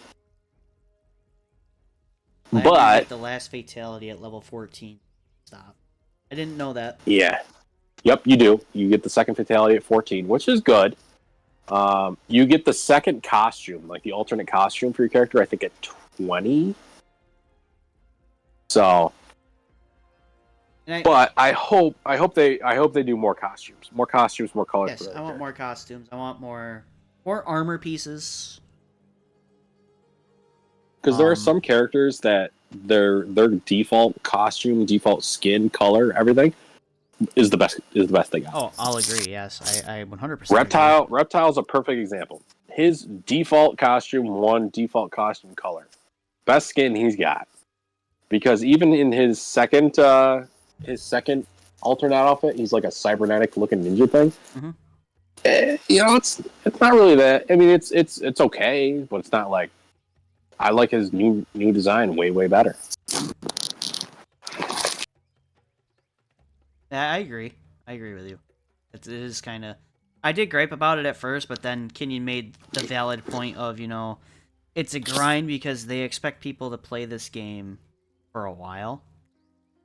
I get the last fatality at level 14. Stop. I didn't know that. Yeah. Yep, you do. You get the second fatality at 14, which is good. You get the second costume, like the alternate costume for your character, I think at 20. So, but I hope they do more costumes, more colors. Yes, I want more costumes. I want more armor pieces. Because there are some characters that their default costume, default skin color, everything is the best they got. Oh, I'll agree. Yes, I 100%. Reptile's a perfect example. His default costume, default costume color, best skin he's got. Because even in his second alternate outfit, he's like a cybernetic looking ninja thing. Mm-hmm. It's not really that. I mean, it's okay, but it's not like. I like his new design way better. Yeah, I agree. I agree with you. It is kind of. I did gripe about it at first, but then Kenyon made the valid point of it's a grind because they expect people to play this game for a while.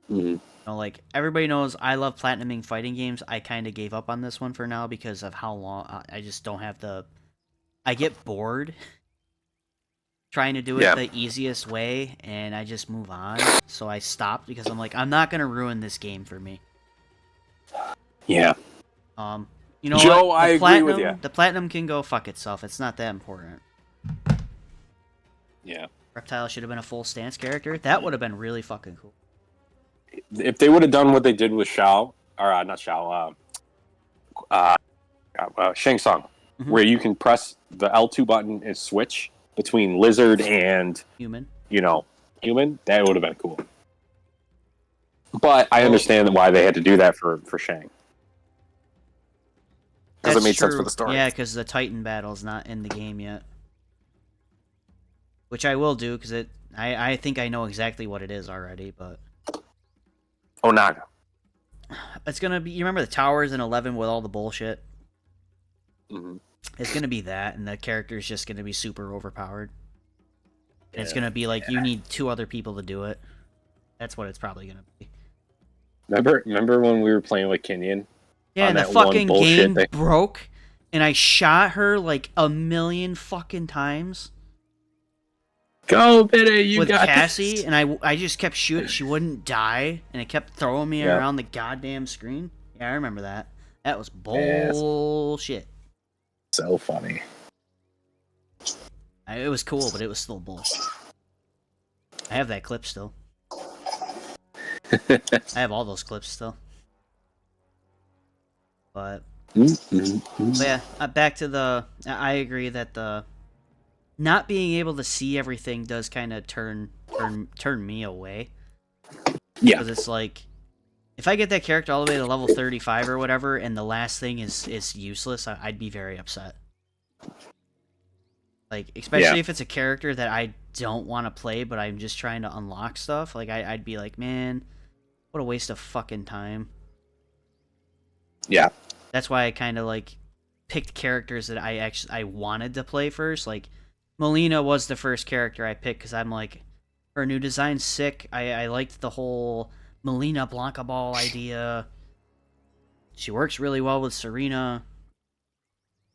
Mm-hmm. Like everybody knows, I love platinuming fighting games. I kind of gave up on this one for now because of how long. I just don't have the. I get bored. Trying to do it the easiest way, and I just move on. So I stopped because I'm like, I'm not gonna ruin this game for me. Yeah. Joe, what? I agree with you. The platinum can go fuck itself. It's not that important. Yeah. Reptile should have been a full stance character. That would have been really fucking cool. If they would have done what they did with Shao, or not Shao, Shang Tsung, where you can press the L2 button and switch between lizard and human, that would have been cool. But I understand why they had to do that for Shang. Because it made sense for the story. Yeah, because the Titan battle's not in the game yet. Which I will do, because I think I know exactly what it is already, but... Onaga. It's gonna be... You remember the towers in 11 with all the bullshit? Mm-hmm. It's gonna be that, and the character's just gonna be super overpowered. And it's gonna be like, you need 2 other people to do it. That's what it's probably gonna be. Remember when we were playing with Kenyon? Yeah, and the fucking game broke, and I shot her like 1,000,000 fucking times. Go, Biddy, you with got Cassie, this. And I just kept shooting. She wouldn't die, and it kept throwing me around the goddamn screen. Yeah, I remember that. That was bullshit. So funny. It was cool, but it was still bullshit. I have that clip still. I have all those clips still. But yeah, back to the... I agree that the... Not being able to see everything does kind of turn me away. Yeah. Because it's like... If I get that character all the way to level 35 or whatever, and the last thing is useless, I'd be very upset. Like, especially if it's a character that I don't want to play, but I'm just trying to unlock stuff. Like, I'd be like, man, what a waste of fucking time. Yeah. That's why I kind of, like, picked characters that I wanted to play first. Like, Melina was the first character I picked, because I'm like, her new design's sick. I liked the whole Melina Blanca Ball idea. She works really well with Serena.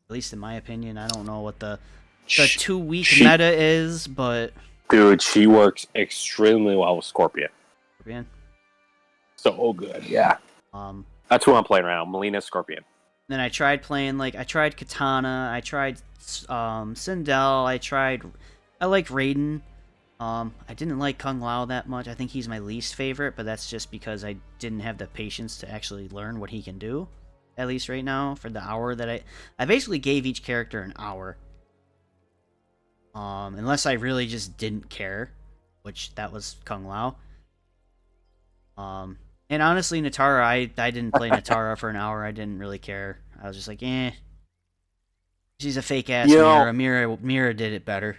At least in my opinion. I don't know what the 2-week meta is, but... Dude, she works extremely well with Scorpion. Scorpion? So good, yeah. That's who I'm playing right now, Melina Scorpion. Then I tried playing, like, I tried Katana, I tried Sindel, I like Raiden. I didn't like Kung Lao that much. I think he's my least favorite, but that's just because I didn't have the patience to actually learn what he can do. At least right now, for the hour that I basically gave each character an hour. Unless I really just didn't care, which that was Kung Lao. And honestly, Natara, I didn't play Natara for an hour. I didn't really care. I was just like, eh. She's a fake ass You know, Mira. Mira did it better.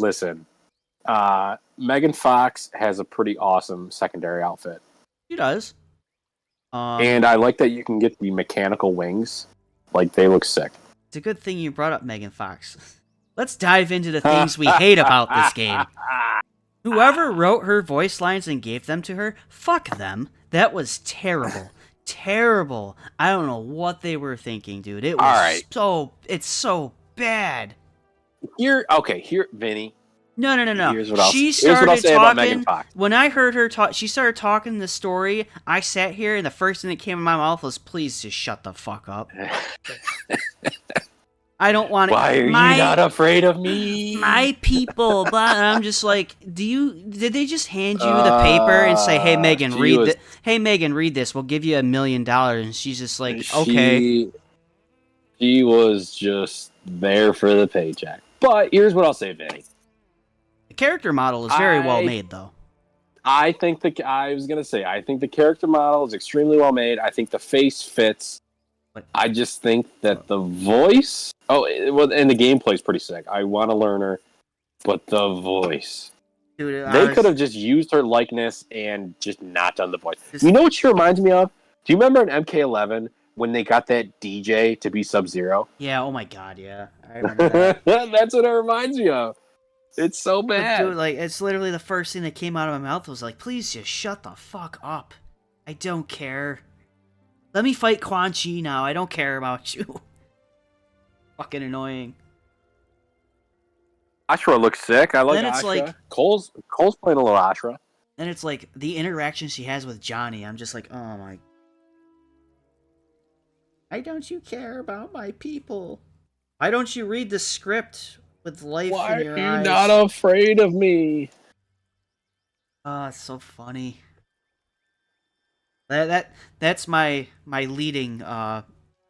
listen, Megan Fox has a pretty awesome secondary outfit. She does. And I like that you can get the mechanical wings. Like, they look sick. It's a good thing you brought up Megan Fox. Let's dive into the things we hate about this game. Whoever wrote her voice lines and gave them to her, fuck them. That was terrible. Terrible. I don't know what they were thinking, dude. It was it's so bad. Here, Vinny. No. Here's what I'll say talking, about Megan Fox. When I heard her talk, she started talking the story. I sat here, and the first thing that came in my mouth was, "Please just shut the fuck up." I don't want to. Why are you not afraid of me? My people, but I'm just like, did they just hand you the paper and say, "Hey Megan, Hey Megan, read this. We'll give you $1 million." And she's just like, "Okay." She was just there for the paycheck. But here's what I'll say, Vinny. The character model is very well made, though. I think the character model is extremely well made. I think the face fits. I just think that the voice... and the gameplay is pretty sick. I want to learn her, but the voice... Dude, they could have just used her likeness and just not done the voice. You know what she reminds me of? Do you remember in MK11 when they got that DJ to be Sub-Zero? Yeah, oh my god, yeah. I remember that. That's what it reminds me of. It's so bad. Dude, like, it's literally the first thing that came out of my mouth was like, please just shut the fuck up. I don't care. Let me fight Quan Chi now. I don't care about you. Fucking annoying. Ashra looks sick. I like then it's Ashra. Like, Cole's playing a little Ashra. And it's like the interaction she has with Johnny. I'm just like, oh my. Why don't you care about my people? Why don't you read the script with life in your eyes? Why are you not afraid of me? Oh, it's so funny. That's my leading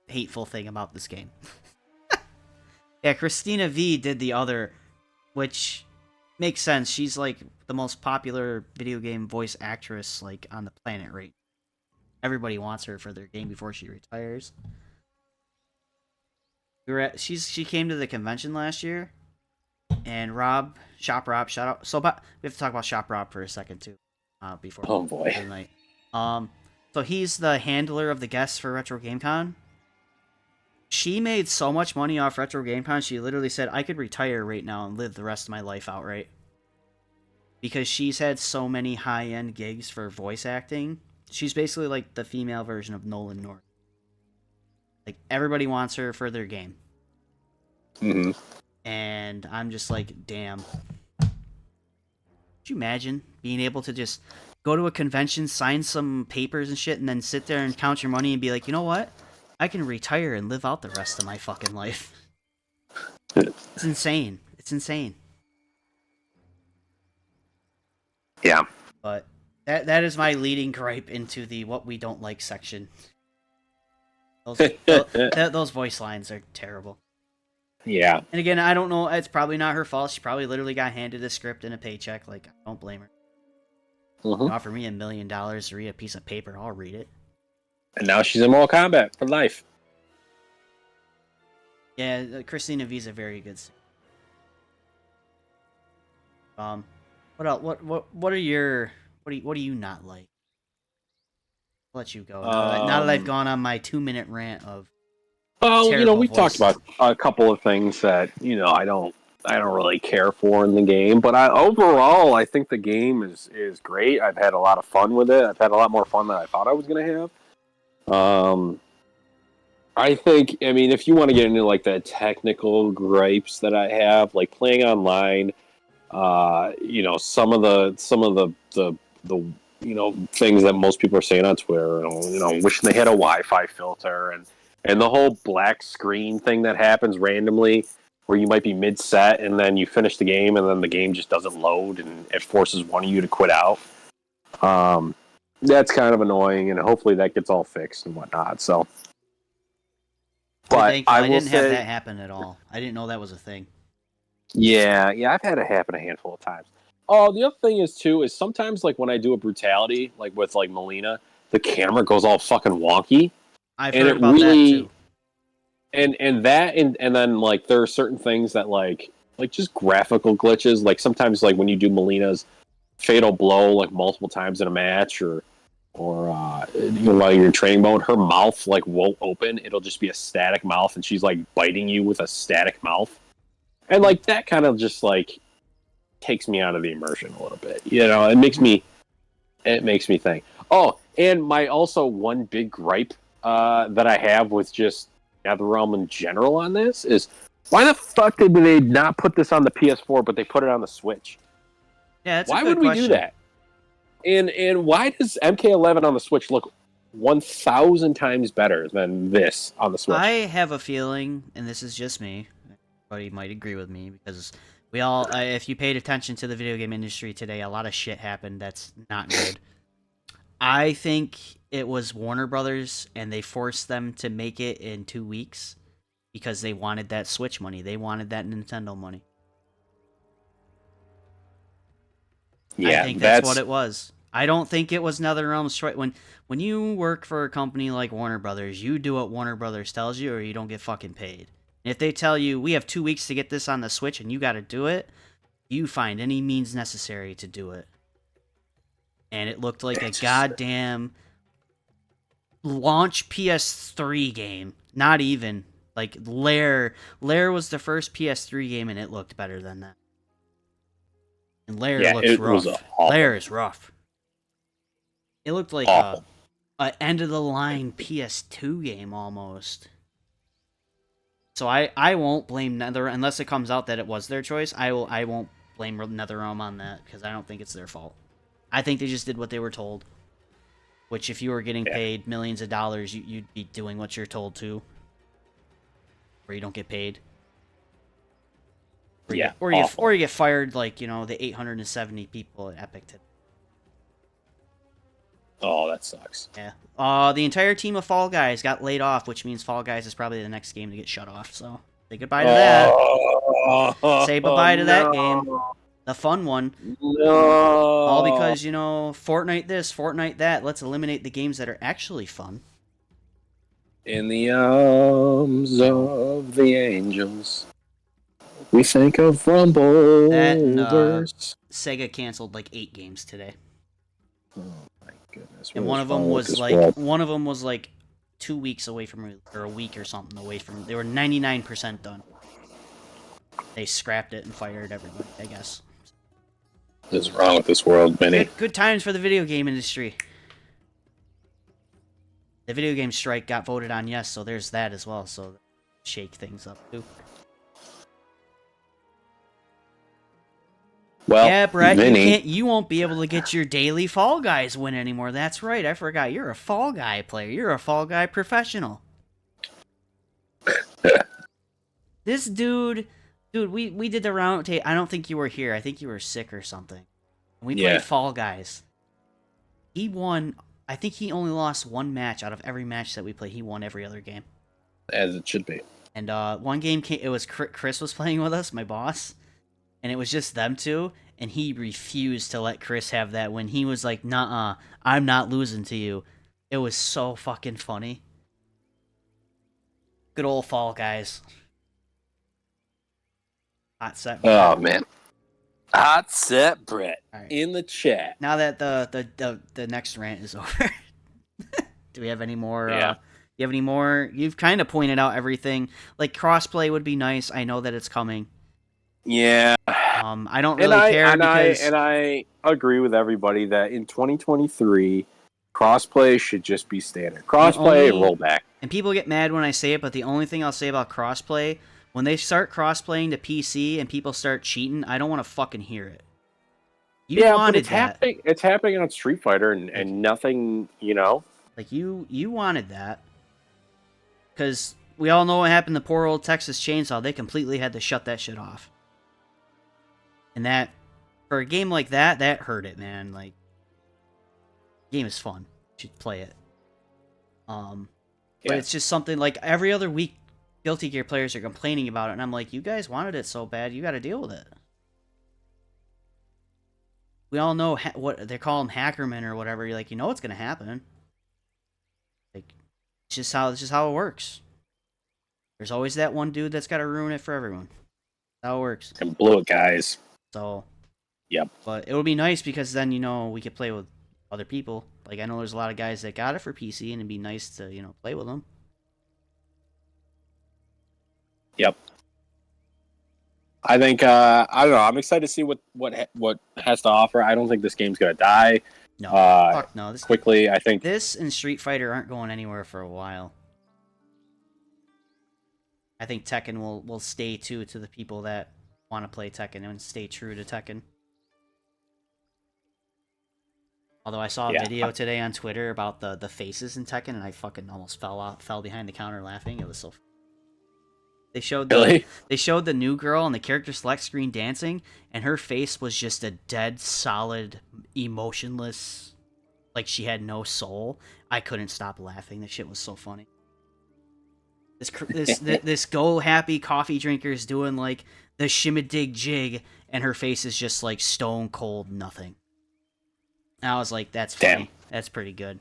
hateful thing about this game. Yeah, Christina V did the other, which makes sense. She's like the most popular video game voice actress like on the planet right. Everybody wants her for their game before she retires. She came to the convention last year, and Shop Rob, shout out. So, but we have to talk about Shop Rob for a second too, before the night. So he's the handler of the guests for Retro GameCon. She made so much money off Retro GameCon, she literally said, I could retire right now and live the rest of my life outright. Because she's had so many high-end gigs for voice acting. She's basically like the female version of Nolan North. Like, everybody wants her for their game. Mm-hmm. And I'm just like, damn. Could you imagine being able to just go to a convention, sign some papers and shit, and then sit there and count your money and be like, you know what? I can retire and live out the rest of my fucking life. It's insane. It's insane. Yeah. But that is my leading gripe into the what we don't like section. Those voice lines are terrible. Yeah. And again, I don't know. It's probably not her fault. She probably literally got handed a script and a paycheck. Like, I don't blame her. Mm-hmm. Offer me $1 million to read a piece of paper, I'll read it. And now she's in Mortal Kombat for life. Yeah, Christina V's a very good singer. What else? What do you not like? I'll let you go. Now that I've gone on my 2-minute rant of. Well, we've talked about a couple of things that I don't really care for in the game, but overall I think the game is great. I've had a lot of fun with it. I've had a lot more fun than I thought I was going to have. I think, if you want to get into like the technical gripes that I have, like playing online, some of the things that most people are saying on Twitter, wishing they had a Wi-Fi filter and the whole black screen thing that happens randomly where you might be mid-set and then you finish the game and then the game just doesn't load and it forces one of you to quit out. That's kind of annoying, and hopefully that gets all fixed and whatnot. So, but I didn't have that happen at all. I didn't know that was a thing. Yeah, I've had it happen a handful of times. Oh, the other thing is sometimes like when I do a brutality, like with like Melina, the camera goes all fucking wonky. I've heard about that too. and that and then like there are certain things that like just graphical glitches. Like sometimes like when you do Melina's fatal blow like multiple times in a match, or while you're in training mode, her mouth like won't open. It'll just be a static mouth, and she's like biting you with a static mouth, and like that kind of just like takes me out of the immersion a little bit. You know, it makes me think. Oh, and my also one big gripe that I have with just NetherRealm in general on this is why the fuck did they not put this on the PS4 but they put it on the Switch? Yeah, that's Why a good would we question. do that? And why does MK11 on the Switch look 1,000 times better than this on the Switch? I have a feeling, and this is just me, everybody might agree with me, because we all, if you paid attention to the video game industry today, a lot of shit happened that's not good. I think it was Warner Brothers, and they forced them to make it in 2 weeks because they wanted that Switch money. They wanted that Nintendo money. Yeah, I think that's what it was. I don't think it was NetherRealm's choice. When you work for a company like Warner Brothers, you do what Warner Brothers tells you, or you don't get fucking paid. And if they tell you we have 2 weeks to get this on the Switch and you got to do it, you find any means necessary to do it. And it looked like a goddamn launch PS3 game. Not even like Lair. Lair was the first PS3 game, and it looked better than that. And Lair looks rough. Lair is rough. It looked like a end of the line PS2 game almost. So I won't blame Nether unless it comes out that it was their choice. I won't blame NetherRealm on that because I don't think it's their fault. I think they just did what they were told. Which, if you were getting paid millions of dollars, you'd be doing what you're told to. Or you don't get paid. Or you get fired like, you know, the 870 people at Epic today. Oh, that sucks. Yeah. The entire team of Fall Guys got laid off, which means Fall Guys is probably the next game to get shut off. So, say goodbye to that. Say bye to that game. The fun one. No. All because, you know, Fortnite this, Fortnite that. Let's eliminate the games that are actually fun. In the arms of the angels, we think of Rumble. That and Sega canceled like 8 games today. Oh my goodness! And one of them was like 2 weeks away from, or a week or something away from. They were 99% done. They scrapped it and fired everybody, I guess. What is wrong with this world, Benny? Good times for the video game industry. The video game strike got voted on yes, so there's that as well. So shake things up too. Well, yeah, Brett, Vinny, you won't be able to get your daily Fall Guys win anymore. That's right, I forgot. You're a Fall Guy player. You're a Fall Guy professional. This dude, we did the round table. I don't think you were here. I think you were sick or something. We played Fall Guys. He won. I think he only lost 1 match out of every match that we played. He won every other game. As it should be. And one game it was Chris was playing with us, my boss. And it was just them two, and he refused to let Chris have that win. He was like, "Nuh-uh, I'm not losing to you." It was so fucking funny. Good old Fall Guys. Hot set. Oh man. Hot set, Brett, right. In the chat. Now that the next rant is over, do we have any more? Yeah. You have any more? You've kind of pointed out everything. Like crossplay would be nice. I know that it's coming. Yeah. I don't really care because I agree with everybody that in 2023, crossplay should just be standard. Crossplay and rollback. And people get mad when I say it, but the only thing I'll say about crossplay, when they start crossplaying to PC and people start cheating, I don't want to fucking hear it. You wanted that. It's happening on Street Fighter and nothing, you know. Like you wanted that. Because we all know what happened to poor old Texas Chainsaw. They completely had to shut that shit off. And that, for a game like that hurt it, man. Like, the game is fun. You should play it. But it's just something like every other week, Guilty Gear players are complaining about it, and I'm like, you guys wanted it so bad, you got to deal with it. We all know what they call them, hackermen or whatever. You're like, you know what's gonna happen. Like, it's just how it works. There's always that one dude that's got to ruin it for everyone. That's how it works. And blew it, guys. So, yep. But it would be nice because then, we could play with other people. Like, I know there's a lot of guys that got it for PC, and it'd be nice to, play with them. Yep. I think I don't know. I'm excited to see what has to offer. I don't think this game's gonna die. No, fuck no. I think this and Street Fighter aren't going anywhere for a while. I think Tekken will stay to the people that want to play Tekken and stay true to Tekken. Although I saw a video today on Twitter about the faces in Tekken, and I fucking almost fell behind the counter laughing. It was so. They showed the new girl on the character select screen dancing, and her face was just a dead, solid, emotionless, like she had no soul. I couldn't stop laughing. That shit was so funny. This go happy coffee drinker is doing like the shimmadig jig, and her face is just like stone cold nothing. And I was like, that's funny. Damn. That's pretty good.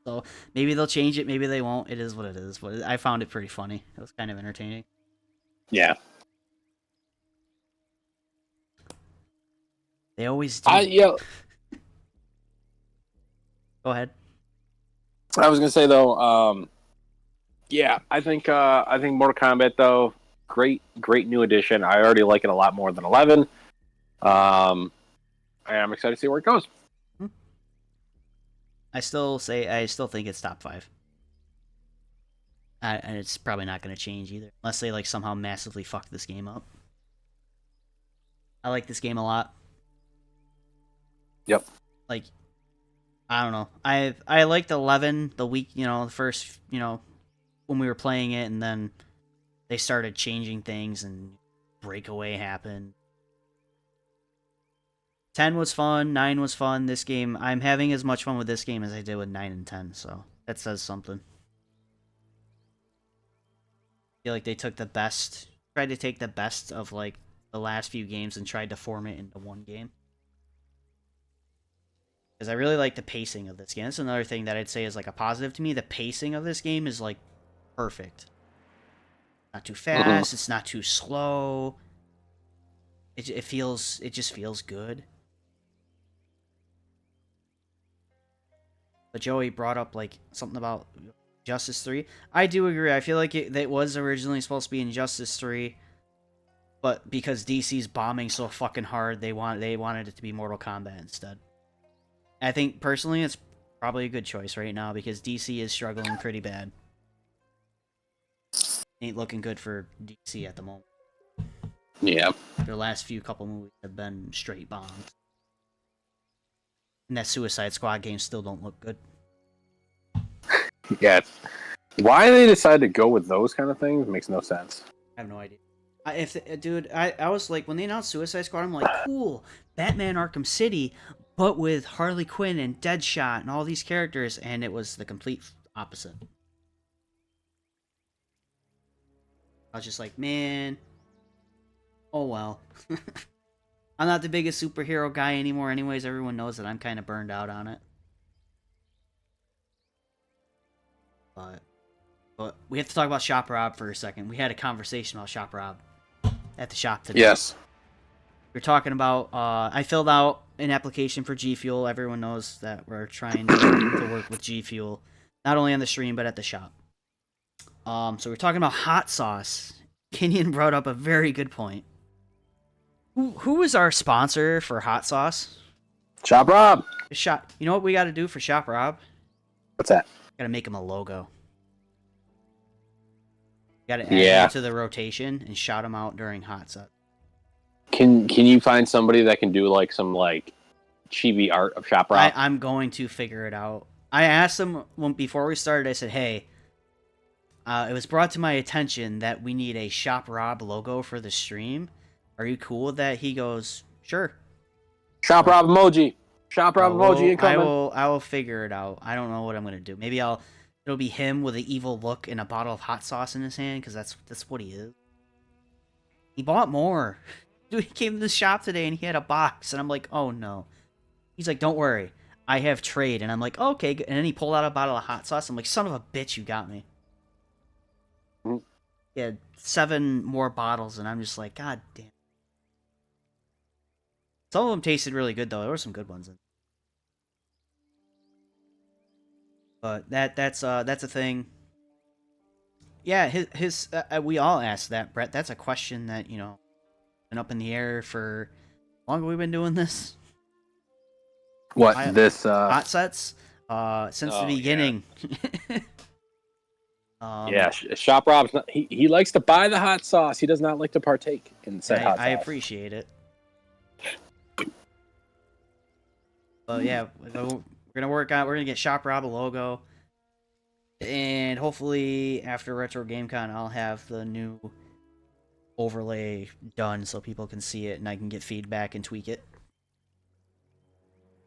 So maybe they'll change it, maybe they won't. It is what it is. But I found it pretty funny. It was kind of entertaining. Yeah. They always do. Go ahead. I was gonna say though, I think Mortal Kombat though, great new addition. I already like it a lot more than 11. I'm excited to see where it goes. I still think it's top 5. And it's probably not going to change either, unless they like somehow massively fuck this game up. I like this game a lot. Yep. Like, I don't know. I liked 11 the week, the first, when we were playing it, and then they started changing things and Breakaway happened. 10 was fun, 9 was fun. This game, I'm having as much fun with this game as I did with 9 and 10, so that says something. I feel like they tried to take the best of like the last few games and tried to form it into one game. Because I really like the pacing of this game. That's another thing that I'd say is like a positive to me. The pacing of this game is like perfect. Not too fast, It's not too slow. It just feels good. But Joey brought up like something about Justice 3. I do agree. I feel like it was originally supposed to be Injustice 3, but because DC's bombing so fucking hard, they wanted it to be Mortal Kombat instead. I think personally it's probably a good choice right now because DC is struggling pretty bad. Ain't looking good for DC at the moment. Yeah. Their last couple movies have been straight bombs. And that Suicide Squad game still don't look good. Yeah. Why they decided to go with those kind of things makes no sense. I have no idea. I was like, when they announced Suicide Squad, I'm like, cool, Batman Arkham City, but with Harley Quinn and Deadshot and all these characters, and it was the complete opposite. I was just like, man, oh well. I'm not the biggest superhero guy anymore anyways. Everyone knows that I'm kind of burned out on it. But we have to talk about Shop Rob for a second. We had a conversation about Shop Rob at the shop today. Yes. We're talking about, I filled out an application for G Fuel. Everyone knows that we're trying to work with G Fuel, not only on the stream, but at the shop. So we're talking about hot sauce. Kenyon brought up a very good point. Who is our sponsor for hot sauce? Shop Rob. You know what we got to do for Shop Rob? What's that? Got to make him a logo. Got to add him to the rotation and shout him out during hot sauce. Can you find somebody that can do like some like chibi art of Shop Rob? I'm going to figure it out. I asked him before we started. I said, "Hey, it was brought to my attention that we need a Shop Rob logo for the stream. Are you cool with that?" He goes, "Sure." Shop Rob emoji. Shop Rob emoji incoming. I will figure it out. I don't know what I'm gonna do. Maybe it'll be him with an evil look and a bottle of hot sauce in his hand because that's what he is. He bought more. Dude, he came to the shop today and he had a box, and I'm like, oh no. He's like, don't worry, I have trade, and I'm like, okay. And then he pulled out a bottle of hot sauce. I'm like, son of a bitch, you got me. he had 7 more bottles, and I'm just like, God damn. Some of them tasted really good though. There were some good ones. But that's a thing. Yeah, his we all asked that, Brett. That's a question that been up in the air for how long have we been doing this? What this? Hot sets? Since the beginning. Yeah, Shop Rob's not. He likes to buy the hot sauce. He does not like to partake in said hot sauce. I appreciate it. But yeah, we're gonna work on. We're gonna get Shop Rob a logo, and hopefully after Retro GameCon, I'll have the new overlay done so people can see it and I can get feedback and tweak it.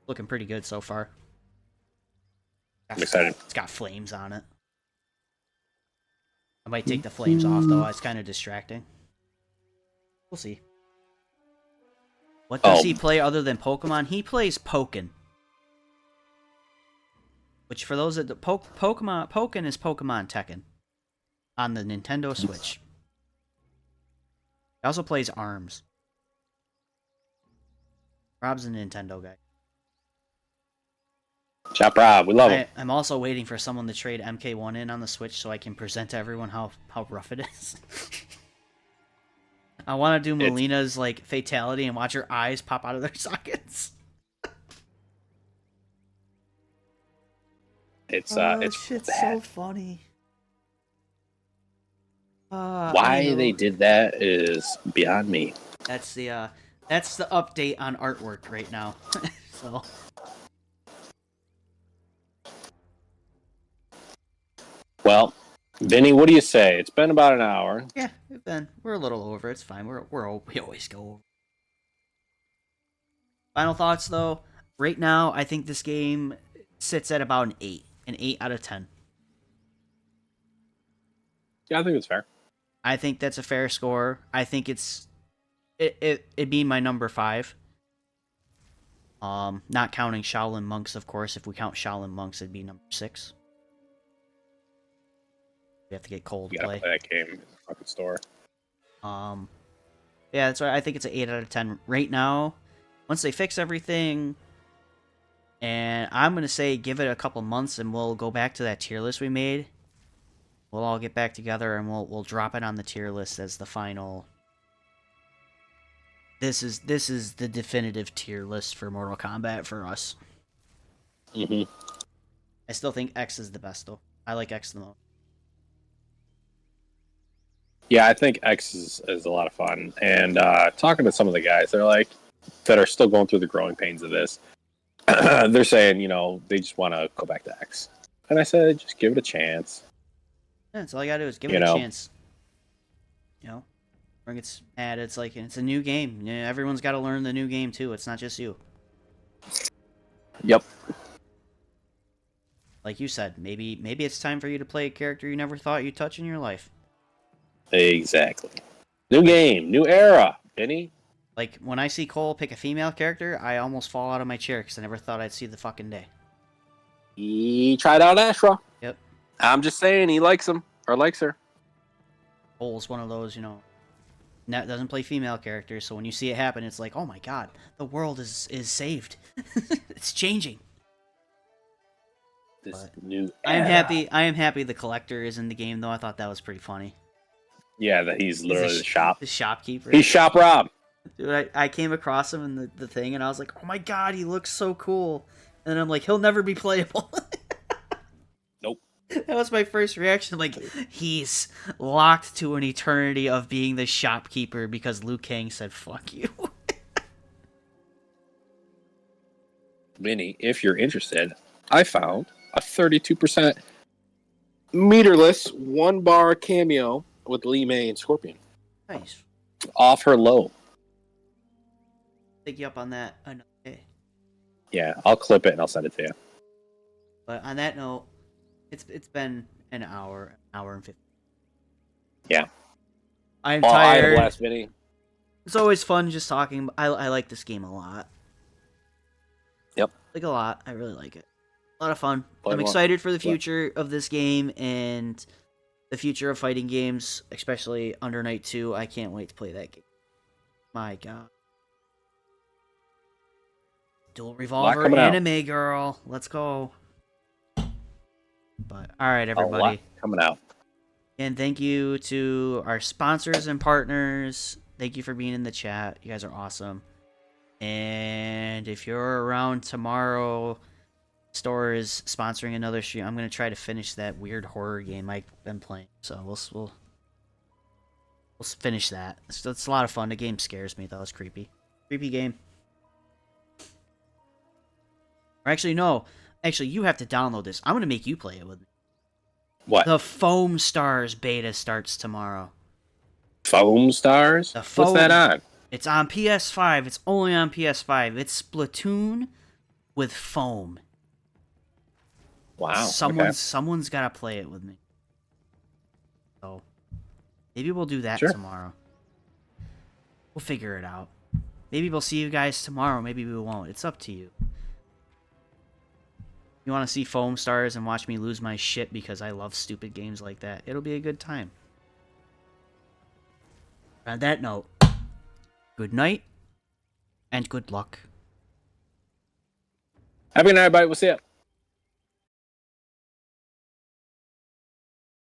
Looking pretty good so far. I'm excited. It's got flames on it. I might take the flames off though. It's kind of distracting. We'll see. What does he play other than Pokemon? He plays Pokken. Which for those that Pokken is Pokemon Tekken on the Nintendo Switch. He also plays ARMS. Rob's a Nintendo guy. Chop Rob, we love him. I'm also waiting for someone to trade MK1 in on the Switch so I can present to everyone how rough it is. I want to do Melina's like fatality and watch her eyes pop out of their sockets. It's shit's bad. so funny. Why they did that is beyond me. That's the update on artwork right now. So. Well, Vinny, what do you say? It's been about an hour. Yeah, we're a little over. It's fine. We always go over. Final thoughts though. Right now, I think this game sits at about an 8 out of 10. Yeah, I think it's fair. I think that's a fair score. I think it'd be my number 5. Not counting Shaolin Monks, of course. If we count Shaolin Monks, it'd be number 6. We have to get Cold to play. Play that game in the fucking store. Yeah, that's why I think it's an 8 out of 10 right now. Once they fix everything, and I'm gonna say give it a couple months, and we'll go back to that tier list we made. We'll all get back together, and we'll drop it on the tier list as the final. This is the definitive tier list for Mortal Kombat for us. Mm-hmm. I still think X is the best though. I like X the most. Yeah, I think X is a lot of fun. And talking to some of the guys, they're like, that are still going through the growing pains of this, they're saying, they just want to go back to X. And I said, just give it a chance. Yeah, that's all you gotta do is give it a chance. When it gets mad, it's like, it's a new game. Yeah, everyone's got to learn the new game too. It's not just you. Yep. Like you said, maybe it's time for you to play a character you never thought you'd touch in your life. Exactly. New game, new era, Benny. Like, when I see Cole pick a female character, I almost fall out of my chair because I never thought I'd see the fucking day. He tried out Ashra. Yep. I'm just saying, he likes him, or likes her. Cole's one of those, doesn't play female characters, so when you see it happen, it's like, oh my god, the world is saved. It's changing. New era. I am happy the collector is in the game, though. I thought that was pretty funny. Yeah, that he's literally the shopkeeper. He's Shop Rob. Dude, I came across him in the thing, and I was like, oh my god, he looks so cool. And then I'm like, he'll never be playable. Nope. That was my first reaction. Like, he's locked to an eternity of being the shopkeeper because Liu Kang said, fuck you. Vinny, if you're interested, I found a 32% meterless 1-bar cameo with Lee May and Scorpion. Nice. Off her low. Take you up on that another day. Yeah, I'll clip it and I'll send it to you. But on that note, it's been an hour and 50. Yeah. I'm tired. I had a blast, Vinny. It's always fun just talking. I like this game a lot. Yep. Like a lot. I really like it. A lot of fun. I'm excited for the future of this game, and the future of fighting games, especially Under Night 2. I can't wait to play that game. My God. Dual Revolver anime girl. Let's go. But all right, everybody. Coming out. And thank you to our sponsors and partners. Thank you for being in the chat. You guys are awesome. And if you're around tomorrow, Store is sponsoring another stream. I'm gonna try to finish that weird horror game I've been playing. So we'll finish that. It's a lot of fun. The game scares me though. It's creepy. Creepy game. Or actually, no. Actually, you have to download this. I'm gonna make you play it with me. What? The Foam Stars beta starts tomorrow. Foam Stars? What's that on? It's on PS5. It's only on PS5. It's Splatoon with foam. Wow. Someone's got to play it with me. So maybe we'll do that tomorrow. We'll figure it out. Maybe we'll see you guys tomorrow. Maybe we won't. It's up to you. You want to see Foam Stars and watch me lose my shit because I love stupid games like that? It'll be a good time. On that note, good night and good luck. Have a good night, everybody. We'll see ya.